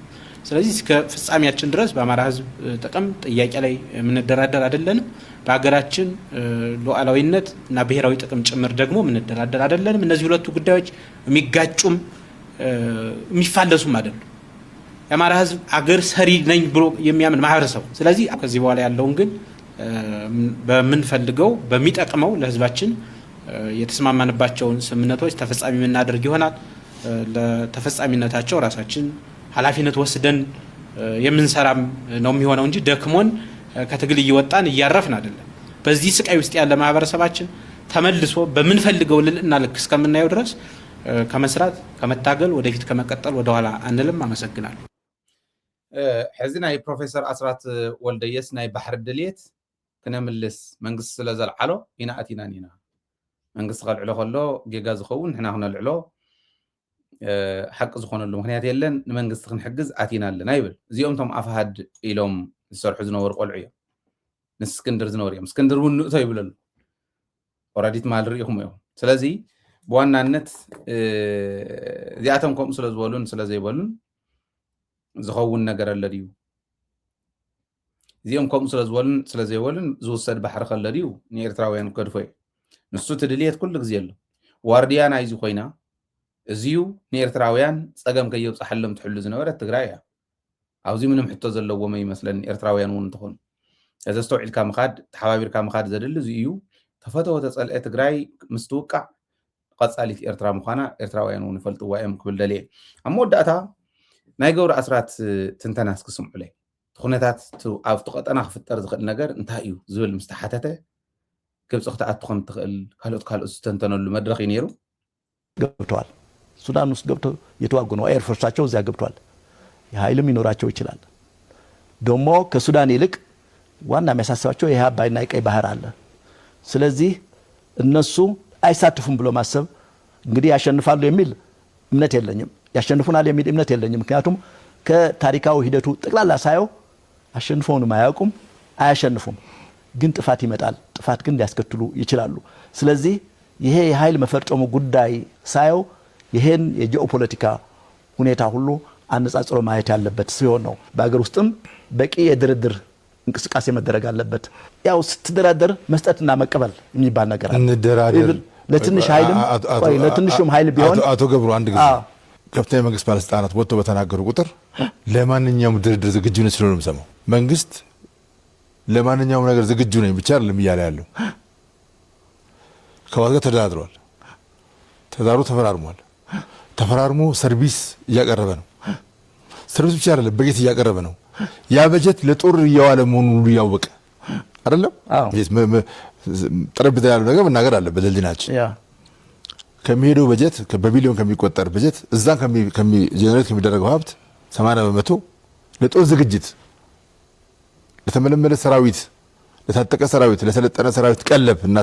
ስለዚህ እስከ ፍጻሜያችን ድረስ በአማራ ህዝብ ጥቅም ጥያቄ ላይ ምንደራደር አይደለንም በአገራችን ሉዓላዊነት እና ብሔራዊ ጥቅም ጭምር ደግሞ ምንደራደር አይደለንም እነዚህ ሁለቱ ጉዳዮች የሚጋጩም የሚፋለሱም አይደሉም የአማራ ህዝብ አገር ሰሪ ነኝ ብሎ የሚያምን ማህበረሰብ ስለዚህ ከዚህ በኋላ ያለውን ግን በምንፈልገው በሚጠቅመው ለህዝባችን የተስማማንባቸውን ስምምነቶች ተፈጻሚ እናደርግ ይሆናል ለተፈጻሚነታቸው ራሳችን ኃላፊነት ወስደን የምንሰራም ነው የሚሆነው እንጂ ደክሞን ከትግል እየወጣን እያረፍን አይደለም በዚህ ስቃይ ውስጥ ያለ ማህበረሰባችን ተመልሶ በምንፈልገው ልልና ልክ እስከምናየው ድረስ ከመስራት ከመታገል ወደፊት ከመቀጠል ወደ ኋላ አንልም አመሰግናለሁ حزنا ፕሮፌሰር አስራት ወልደየስ ናይ ባህር ድልየት كنملس መንግስት ስለዘልዓሎ ኢና አቲና ኒና መንግስት ቀልዕሎ ከሎ ጌጋ ዝኸውን ንሕና ክነልዕሎ حق ዝኾነሉ ምክንያት የለን ንመንግስት ክንሕግዝ አቲና ኣለና ይብል እዚኦም ቶም ኣፍሃድ ኢሎም ዝሰርሑ ዝነበሩ ቆልዑ እዮም ንስክንድር ዝነበሩ እዮም እስክንድር እውን ንእቶ ይብለሉ ኦራዲት ማል ርኢኹም እዮም ስለዚ በዋናነት እዚኣቶም ከምኡ ስለዝበሉን ስለዘይበሉን ዝኸውን ነገር ኣለ ድዩ እዚኦም ከምኡ ስለዝበሉን ስለዘይበሉን ዝውሰድ ባሕሪ ከለ ድዩ ንኤርትራውያን ከድፎ እዩ ንሱ ትድልየት ኩሉ ግዜ ኣሎ ዋርድያ ናይዚ ኮይና እዚዩ ንኤርትራውያን ፀገም ከየብፅሓሎም ትሕሉ ዝነበረት ትግራይ እያ ኣብዚ ምንም ሕቶ ዘለዎም ይመስለኒ ኤርትራውያን እውን እንትኾኑ እዚ ዝተውዒልካ ምኻድ ተሓባቢርካ ምኻድ ዘድሊ እዚ እዩ ተፈተወ ተፀልዐ ትግራይ ምስ ትውቃዕ ቀፃሊት ኤርትራ ምዃና ኤርትራውያን እውን ይፈልጥዋ እዮም ክብል ደልየ ኣብ መወዳእታ ናይ ገብሩ ኣስራት ትንተናስ ክስምዑ ለይ ኩነታት ኣብቲ ቀጠና ክፍጠር ዝኽእል ነገር እንታይ እዩ ዝብል ምስ ተሓተተ ግብፂ ክትኣቱ ከም ትኽእል ካልኦት ዝተንተነሉ መድረኽ እዩ ነይሩ ገብተዋል ሱዳን ውስጥ ገብተው የተዋጉ ነው ኤርፎርሳቸው እዚያ ገብተዋል የኃይልም ይኖራቸው ይችላል ደግሞ ከሱዳን ይልቅ ዋና የሚያሳስባቸው ይሄ አባይና ቀይ ባህር አለ ስለዚህ እነሱ አይሳተፉም ብሎ ማሰብ እንግዲህ ያሸንፋሉ የሚል እምነት የለኝም ያሸንፉናል የሚል እምነት የለኝም ምክንያቱም ከታሪካው ሂደቱ ጥቅላላ ሳይው አሸንፈውን ማያውቁም አያሸንፉም ግን ጥፋት ይመጣል ጥፋት ግን ሊያስከትሉ ይችላሉ ስለዚህ ይሄ የኃይል መፈርጨሙ ጉዳይ ሳይው ይሄን የጂኦፖለቲካ ሁኔታ ሁሉ አነጻጽሮ ማየት ያለበት ሲሆን ነው በአገር ውስጥም በቂ የድርድር እንቅስቃሴ መደረግ አለበት ያው ስትደራደር መስጠትና መቀበል የሚባል ነገር አለ እንደራደር ለትንሽ ኃይልም ወይ ለትንሽም ኃይል ቢሆን አቶ ገብሩ አንድ ጊዜ ከፍተኛ መንግስት ባለስልጣናት ወጥቶ በተናገሩ ቁጥር ለማንኛውም ድርድር ዝግጁ ነኝ ሲሉ ነው የምሰማው መንግስት ለማንኛውም ነገር ዝግጁ ነኝ ብቻ አይደለም እያለ ያለው ከዋጋ ተደራድሯል ተዛሩ ተፈራርሞ ሰርቪስ እያቀረበ ነው ሰርቪስ ብቻ አይደለም በጀት እያቀረበ ነው ያ በጀት ለጦር እያዋለ መሆኑን ሁሉ ያወቀ አይደለም ጠረጴዛ ያለው ነገር መናገር አለ በለልናችን ከሚሄደው በጀት በቢሊዮን ከሚቆጠር በጀት እዛን ጀነሬት ከሚደረገው ሀብት 80% ለጦር ዝግጅት ለተመለመለ ሰራዊት ለታጠቀ ሰራዊት ለሰለጠነ ሰራዊት ቀለብ እና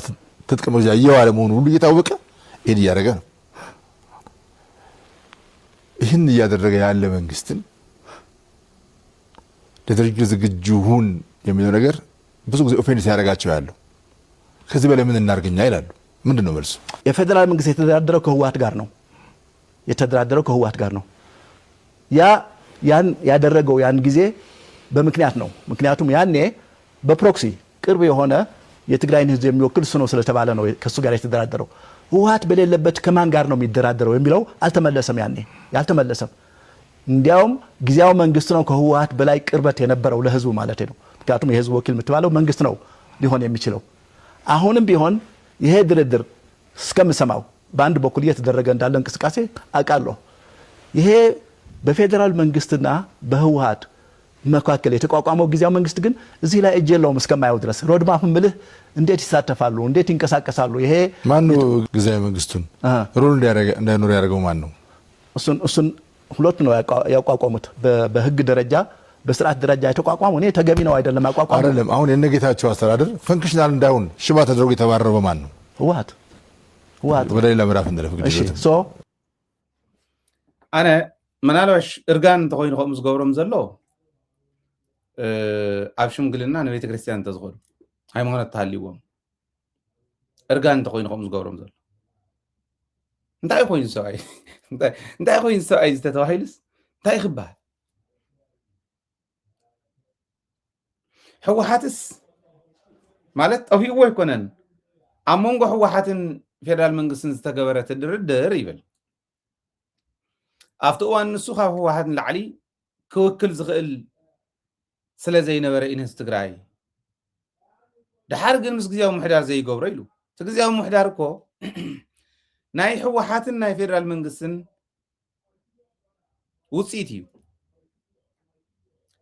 ትጥቅ መግዣ እያዋለ መሆኑን ሁሉ እየታወቀ ይሄን እያደረገ ነው ይህን እያደረገ ያለ መንግስትን ለድርድር ዝግጁ ሁን የሚለው ነገር ብዙ ጊዜ ኦፌንስ ያደርጋቸው ያለው ከዚህ በላይ ምን እናርገኛ ይላሉ ምንድነው መልሱ የፌደራል መንግስት የተደራደረው ከህወሓት ጋር ነው ያን ያደረገው ያን ጊዜ በምክንያት ነው ምክንያቱም ያኔ በፕሮክሲ ቅርብ የሆነ የትግራይን ህዝብ የሚወክል እሱ ነው ስለተባለ ነው ከሱ ጋር የተደራደረው ህወሓት በሌለበት ከማን ጋር ነው የሚደራደረው የሚለው አልተመለሰም ያኔ ያልተመለሰም እንዲያውም ጊዜያው መንግስት ነው ከህወሓት በላይ ቅርበት የነበረው ለህዝቡ ማለት ነው ምክንያቱም የህዝብ ወኪል የምትባለው መንግስት ነው ሊሆን የሚችለው አሁንም ቢሆን ይሄ ድርድር እስከምሰማው በአንድ በኩል እየተደረገ እንዳለ እንቅስቃሴ አቃለሁ ይሄ በፌደራል መንግስትና በህወሓት መካከል የተቋቋመው ጊዜያው መንግስት ግን እዚህ ላይ እጅ የለውም እስከማይው ድረስ ሮድማፕ ምልህ እንዴት ይሳተፋሉ እንዴት ይንቀሳቀሳሉ ይሄ ማን ነው ጊዜያው መንግስቱን ሮል እንዳይኖር ያደርገው ማን ነው እሱን ሁለት ነው ያቋቋሙት በህግ ደረጃ በስርዓት ደረጃ የተቋቋመው እኔ ተገቢ ነው አይደለም አቋቋሙ አይደለም አሁን የነጌታቸው አስተዳደር ፈንክሽናል እንዳይሆን ሽባ ተደርጎ የተባረረው ማን ነው ህወሓት ወደ ሌላ ምዕራፍ እንደለፍ እሺ ሶ አነ ምናልባሽ እርጋን ተኮይኑ ከም ዝገብሮም ዘሎ ኣብ ሽምግልና ንቤተ ክርስቲያን ተዝኾኑ ሃይማኖት ተሃልይዎም እርጋን ተኮይኑ ከም ዝገብሮም ዘሎ እንታይ ኮይኑ ሰብኣይ ዝተተባሂሉስ እንታይ ይኽባል ህወሓትስ ማለት ጠፊእዎ ይኮነን ኣብ መንጎ ህወሓትን ፌደራል መንግስትን ዝተገበረ ድርድር ይብል ኣብቲ እዋን ንሱ ካብ ህወሓት ንላዕሊ ክውክል ዝኽእል ስለ ዘይነበረ ኢንስ ትግራይ ድሓር ግን ምስ ጊዜያዊ ምሕዳር ዘይገብሮ ኢሉ እቲ ጊዜያዊ ምሕዳር እኮ ናይ ህወሓትን ናይ ፌደራል መንግስትን ውፅኢት እዩ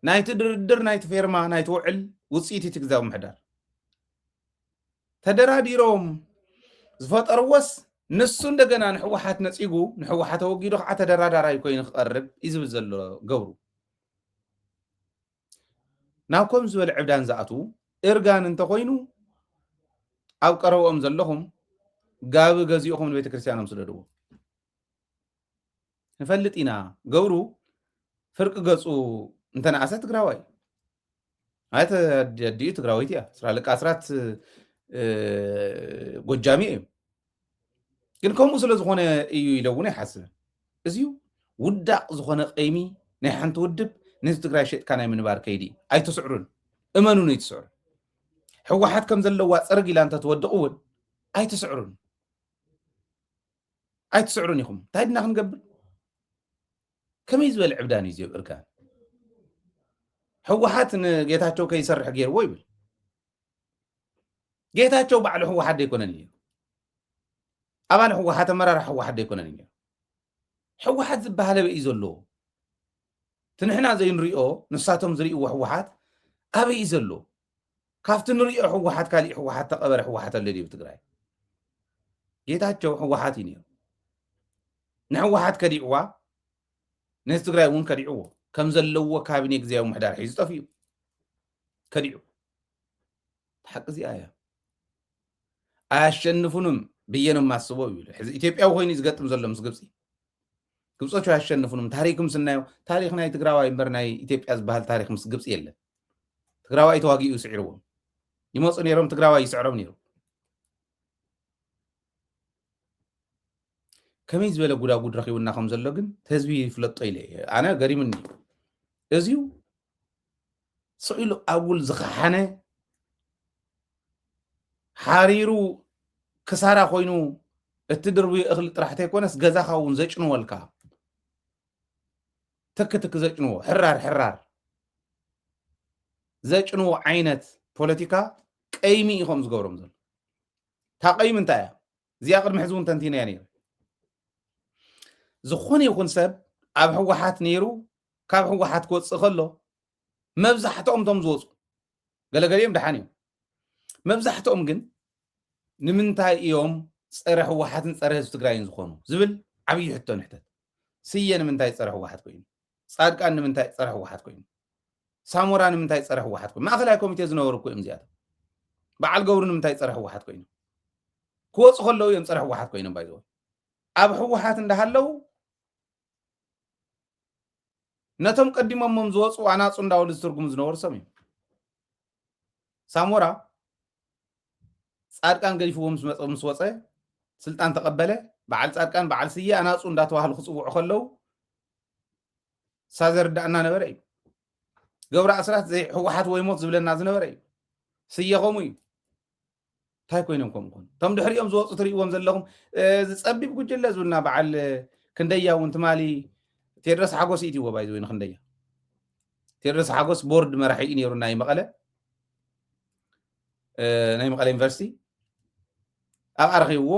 ናይቲ ድርድር ናይቲ ፌርማ ናይቲ ውዕል ውፅኢት እቲ ጊዜያዊ ምሕዳር ተደራዲሮም ዝፈጠርዎስ ንሱ እንደገና ንህወሓት ነፂጉ ንህወሓት ተወጊዱ ከዓ ተደራዳራይ ኮይኑ ክቐርብ ይዝብል ዘሎ ገብሩ ናብ ከም ዝበለ ዕብዳን ዝኣትዉ እርጋን እንተኮይኑ ኣብ ቀረብኦም ዘለኹም ጋቢ ገዚኡኹም ንቤተ ክርስቲያኖም ስለድዎ ንፈልጥ ኢና ገብሩ ፍርቂ ገፁ እንተነኣሰ ትግራዋይ ኣተ ኣዲኡ ትግራወይቲ እያ ስራልቃ ኣስራት ጎጃሚ እዩ ግን ከምኡ ስለ ዝኾነ እዩ ኢለውን ኣይሓስብን እዚዩ ውዳቕ ዝኾነ ቀይሚ ናይ ሓንቲ ውድብ ነዚ ትግራይ ሸጥካ ናይ ምንባር ከይዲ ኣይተስዕሩን እመኑ ነው ይትስዕሩ ህወሓት ከም ዘለዋ ፀርግ ኢላ እንተትወድቑ እውን ኣይተስዕሩን ኢኹም እንታይ ድና ክንገብር ከመይ ዝበለ ዕብዳን እዩ እርጋን ህወሓት ንጌታቸው ከይሰርሕ ገይርዎ ይብል ጌታቸው ባዕሉ ህወሓት ደይኮነን እዩ ኣባል ህወሓት ኣመራርሓ ህወሓት ደይኮነን እዩ ህወሓት ዝበሃለ እዩ ዘለዎ تنحنا زي نريئو نساتهم زريئو وحوحات أبي يزلو كافت نريئو حوحات كالي حوحات تقبر حوحات اللي بتقرأي جيتاتشو حوحات ينير نحوحات كديعوا ناس تقرأي وون كديعوا كم زلوا كابينيك زي محدار حيز طفيو كديعو حق زي آية أشنفونم بينهم ما سووا يقول حز إثيوبيا وين يزقتم زلهم مسقبسي ግብጾቹ ያሸንፉንም ታሪክም ስናየው ታሪክ ናይ ትግራዋይ እምበር ናይ ኢትዮጵያ ዝበሃል ታሪክ ምስ ግብጽ የለ ትግራዋይ ተዋጊኡ ይስዕርዎም ይመፁ ነይሮም ትግራዋይ ይስዕሮም ነይሩ ከመይ ዝበለ ጉዳጉድ ረኺቡና ከም ዘሎ ግን ህዝቢ ይፍለጦ ኢለ ኣነ ገሪምኒ እዚዩ ስኢሉ ኣጉል ዝኸሓነ ሓሪሩ ክሳራ ኮይኑ እቲ ድርቢ እኽሊ ጥራሕ ተይኮነስ ገዛኻ እውን ዘጭንወልካ تك زجنو حرار زجنو عينت بوليتيكا قيمي يخم زغورم زل تا قيم انتايا زي قدم حزون تنتينا يعني زخوني يكون سب اب حوحات نيرو كاب حوحات كوص خلو مبزحتهم توم زوص غلغليم دحانيو مبزحتهم ግን ንምንታይ እዮም ፀረ حوحاتን ፀረ ህዝቢ ትግራይን ዝኾኑ ዝብል ዓብይ ሕቶ ንሕተት ስየ ንምንታይ ፀረ حوحات ኮይኑ ጻድቃን ንምንታይ ፀረ حوحات ኮይኑ ሳሞራ ንምንታይ ፀረ حوحات ኮይኑ ማእከላይ ኮሚቴ ዝነበሩ እኮ እዮም ዝያት በዓል ገብሩ ንምንታይ ፀረ حوحات ኮይኑ ክወፁ ከለው እዮም ፀረ حوحات ኮይኖም ባይዘው ኣብ حوحات እንዳሃለው ነቶም ቀዲሞም ዝወፁ ኣናፁ እንዳውል ዝትርጉም ዝነበሩ ሰብ እዮም ሳሞራ ጻድቃን ገሊፍዎም ምስ ወፀ ስልጣን ተቀበለ በዓል ጻድቃን በዓል ስየ ኣናፁ እንዳተዋህሉ ክጽውዑ ከለው ሳዘርዳእና ነበረ እዩ ገብረ ኣስራት ዘይ حوحات ወይ ሞት ዝብለና ዝነበረ እዩ ስየኸሙ እዩ ታይ ኮይኖም ከምኮን ቶም ድሕሪኦም ዝወፁ ትሪእዎም ዘለኹም ዝጸቢብ ጉጅለ ዝብልና በዓል ክንደያ እውን ትማሊ ቴድሮስ ሓጎስ ኢትዎ ባይዞ ወይ ክንደያ ቴድሮስ ሓጎስ ቦርድ መራሒ ነይሩ ናይ መቐለ ዩኒቨርሲቲ ኣብ ኣርኺብዎ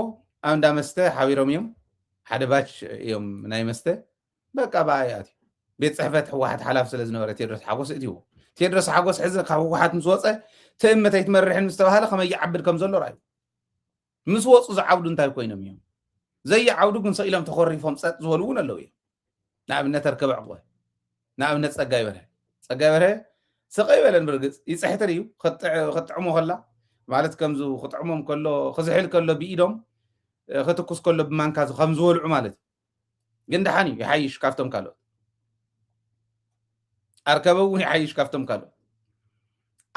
ኣብ እንዳ መስተ ሓቢሮም እዮም ሓደ ባች እዮም ናይ መስተ በቃ ባያት ቤት ጽሕፈት حوحات ሓላፍ ስለ ዝነበረ ቴድሮስ ሓጎስ እትይዎ ቴድሮስ ሓጎስ ሕዚ ካብ حوحات ምስ ወፀ ትእምተይ ትመርሕን ምስ ተባሃለ ከመይ ይዓብድ ከም ዘሎ ራእዩ ምስ ወፁ ዝዓብዱ እንታይ ኮይኖም እዮም ዘይዓብዱ ግን ሰኢሎም ተኮሪፎም ፀጥ ዝበሉ እውን ኣለው እዮም ንኣብነት ተርከበ ዕቆ ንኣብነት ፀጋይ በርሀ ስቀይ በለን ብርግፅ ይፅሕትር እዩ ክጥዕሞ ከላ ማለት ከምዙ ክጥዕሞም ከሎ ክዝሕል ከሎ ብኢዶም ክትኩስ ከሎ ብማንካ ከም ዝበልዑ ማለት ግን ደሓን እዩ ይሓይሽ ካብቶም ካልኦት ኣርከበ እውን ይሓይሽ ካብቶም ካልኦት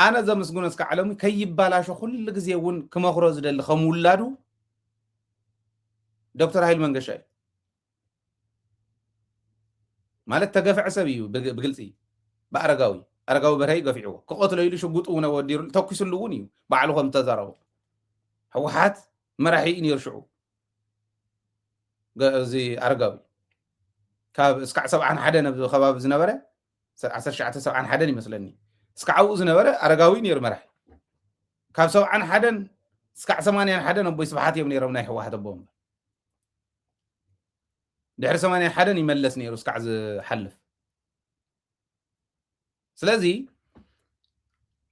ኣነ ዘመስግኖ እስከ ዓለሙ ከይባላሾ ኩሉ ግዜ እውን ክመክሮ ዝደሊ ከም ውላዱ ዶክተር ሃይሉ መንገሻ እዩ ማለት ተገፍዐ ሰብ እዩ ብግልፂ ብኣረጋዊ በርሀ ገፊዕዎ ክቆትሎ ኢሉ ሽጉጡ እውን ወዲሩ ተኪሱሉ እውን እዩ ባዕሉ ከም ተዛረቡ حوحات መራሒ ነይሩ ሽዑ እዚ ኣረጋዊ ካብ እስካዕ 71 ነብ ከባቢ ዝነበረ 1971 ይመስለኒ እስካዕ ኣብኡ ዝነበረ ኣረጋዊ ነይሩ መራሒ ካብ 71 እስካዕ 81 ኣቦይ ስብሓት እዮም ነይሮም ናይ حوحات ኣቦም ድሕሪ 81 ይመለስ ነይሩ እስካዕ ዝሓልፍ ስለዚ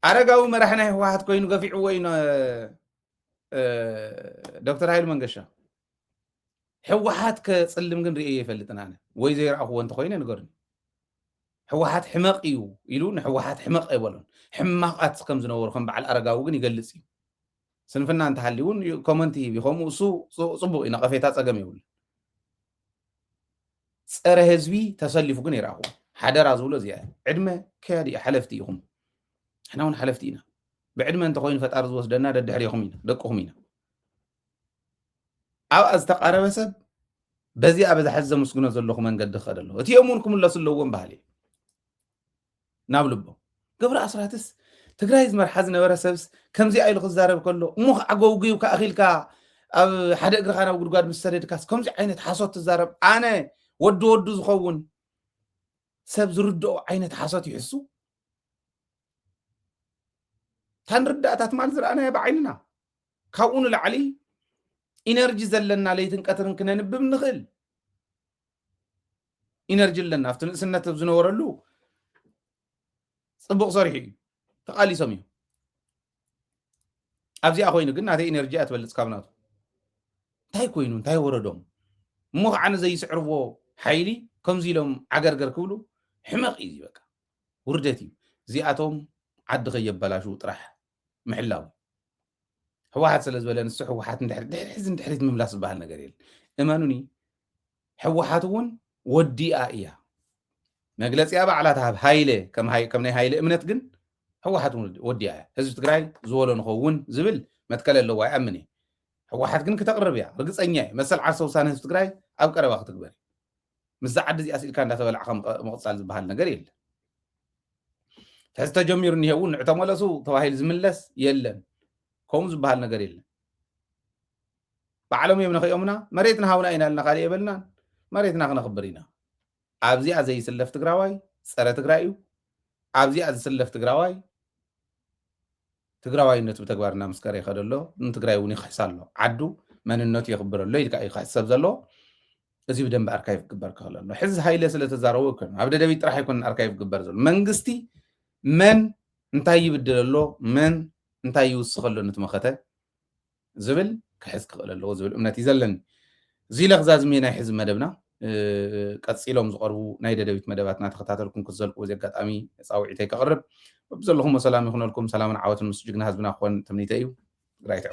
ኣረጋዊ መራሒ ናይ حوحات ኮይኑ ገፊዑ ወይ ዶክተር ሃይሉ መንገሻ حوحات ከጽልም ግን ርእየ ይፈልጥና ኣነ ወይ ዘይረኣኽዎ እንተኮይነ ንገሩኒ حوحات ሕመቕ እዩ ኢሉ ንحوحات ሕመቕ ኣይበሉን ሕማቃት ከም ዝነበሩ ከም በዓል ኣረጋዊ ግን ይገልጽ እዩ ስንፍና እንተሃልዩን ኮመንቲ ቢኸሙ እሱ ጽቡቕ እዩ ነቐፌታ ጸገም ይብሉ ፀረ ህዝቢ ተሰሊፉ ግን ይራኹ ሓደራ ዝብሎ እዚኣ ዕድመ ከያዲ ሓለፍቲ ኢኹም ሕና እውን ሓለፍቲ ኢና ብዕድመ እንተኮይኑ ፈጣሪ ዝወስደና ደድሕሪኹም ኢና ደቅኹም ኢና ኣብ ዝተቃረበ ሰብ በዚ ኣብ ዝሓዘ ዘመስግኖ ዘለኹ መንገዲ ክኸድ ኣለዎ እቲኦም እውን ክምለሱ ኣለዎም ባህሊ ናብ ልቦም ገብረ ኣስራትስ ትግራይ ዝመርሓ ዝነበረ ሰብስ ከምዚ ኣይሉ ክዛረብ ከሎ እሞ ዓጎውግዩ ከኣኺልካ ኣብ ሓደ እግርኻ ናብ ጉድጓድ ምስ ሰደድካስ ከምዚ ዓይነት ሓሶት ትዛረብ ኣነ ወዱ ዝኸውን ሰብ ዝርድኦ ዓይነት ሓሶት ይሕሱ ታንርዳእታት ማለት ዝረኣና ብዓይንና ካብኡ ንላዕሊ ኢነርጂ ዘለና ለይትን ቀትርን ክነንብብ ንኽእል إنرجي لنا أفتن سنة بزنور له صبغ صريحي تقالي سميه أبزي أخوينه قلنا هذه إنرجي أتبلت كابناته تاي كوينون تاي وردهم مو عن زي سعره حيلي كم زي لهم عقرقر كولو حمق إيزي بقى وردتي زياتهم عد غيب بلاشو طرح محلاوي هو واحد سلز ولا نسح واحد حزن تحريت مملاس بهالنا قليل امانوني حوحاتون ودي آئية مجلس يابا على تهاب هايله كم نهي هايله امنت جن حوحاتون ودي آئية هزو تقرأي زولو نخون زبل ما تكلل لو أمني حوحات جن كتقرب يا رقص أنياي مثل عصا وسانة هزو تقرأي أبقى وقت كبير مزعد زي أسئل كان داتو العقام مقصال بهالنا قليل تستجمير نيهون اعتملسو تواهيل زملس يلن كومز بهال نجار يلن بعلم يوم نخيمنا مريتنا هاونا إنا لنا قالي يبلنا مريتنا خبرينا عبزي أزي سلف تقراوي سرة تقرايو عبزي أزي سلف تقراوي نتو تقبرنا مسكري خدلو نتقرايوني خيسالو عدو من النوت يخبر الله يلقى يخيسب زلو أزي بدن بأركايف قبر كهلو حز هاي لسه لتزارو كن عبد دبيت راح يكون أركايف قبر زلو منقستي من انتاي يبدل له من انتاي يوسخ له نتمخته زبل كحس قال له زبل امنتي زلن زي لغزاز مينا حزب مدبنا قصيلهم زقربوا ناي دبيت مدباتنا تخاتلكم كزلقوا زي قطامي صاوعيتي كقرب بزلهم سلام يكون لكم سلام عوات المسجنا حزبنا اخوان تمنيتيو رايت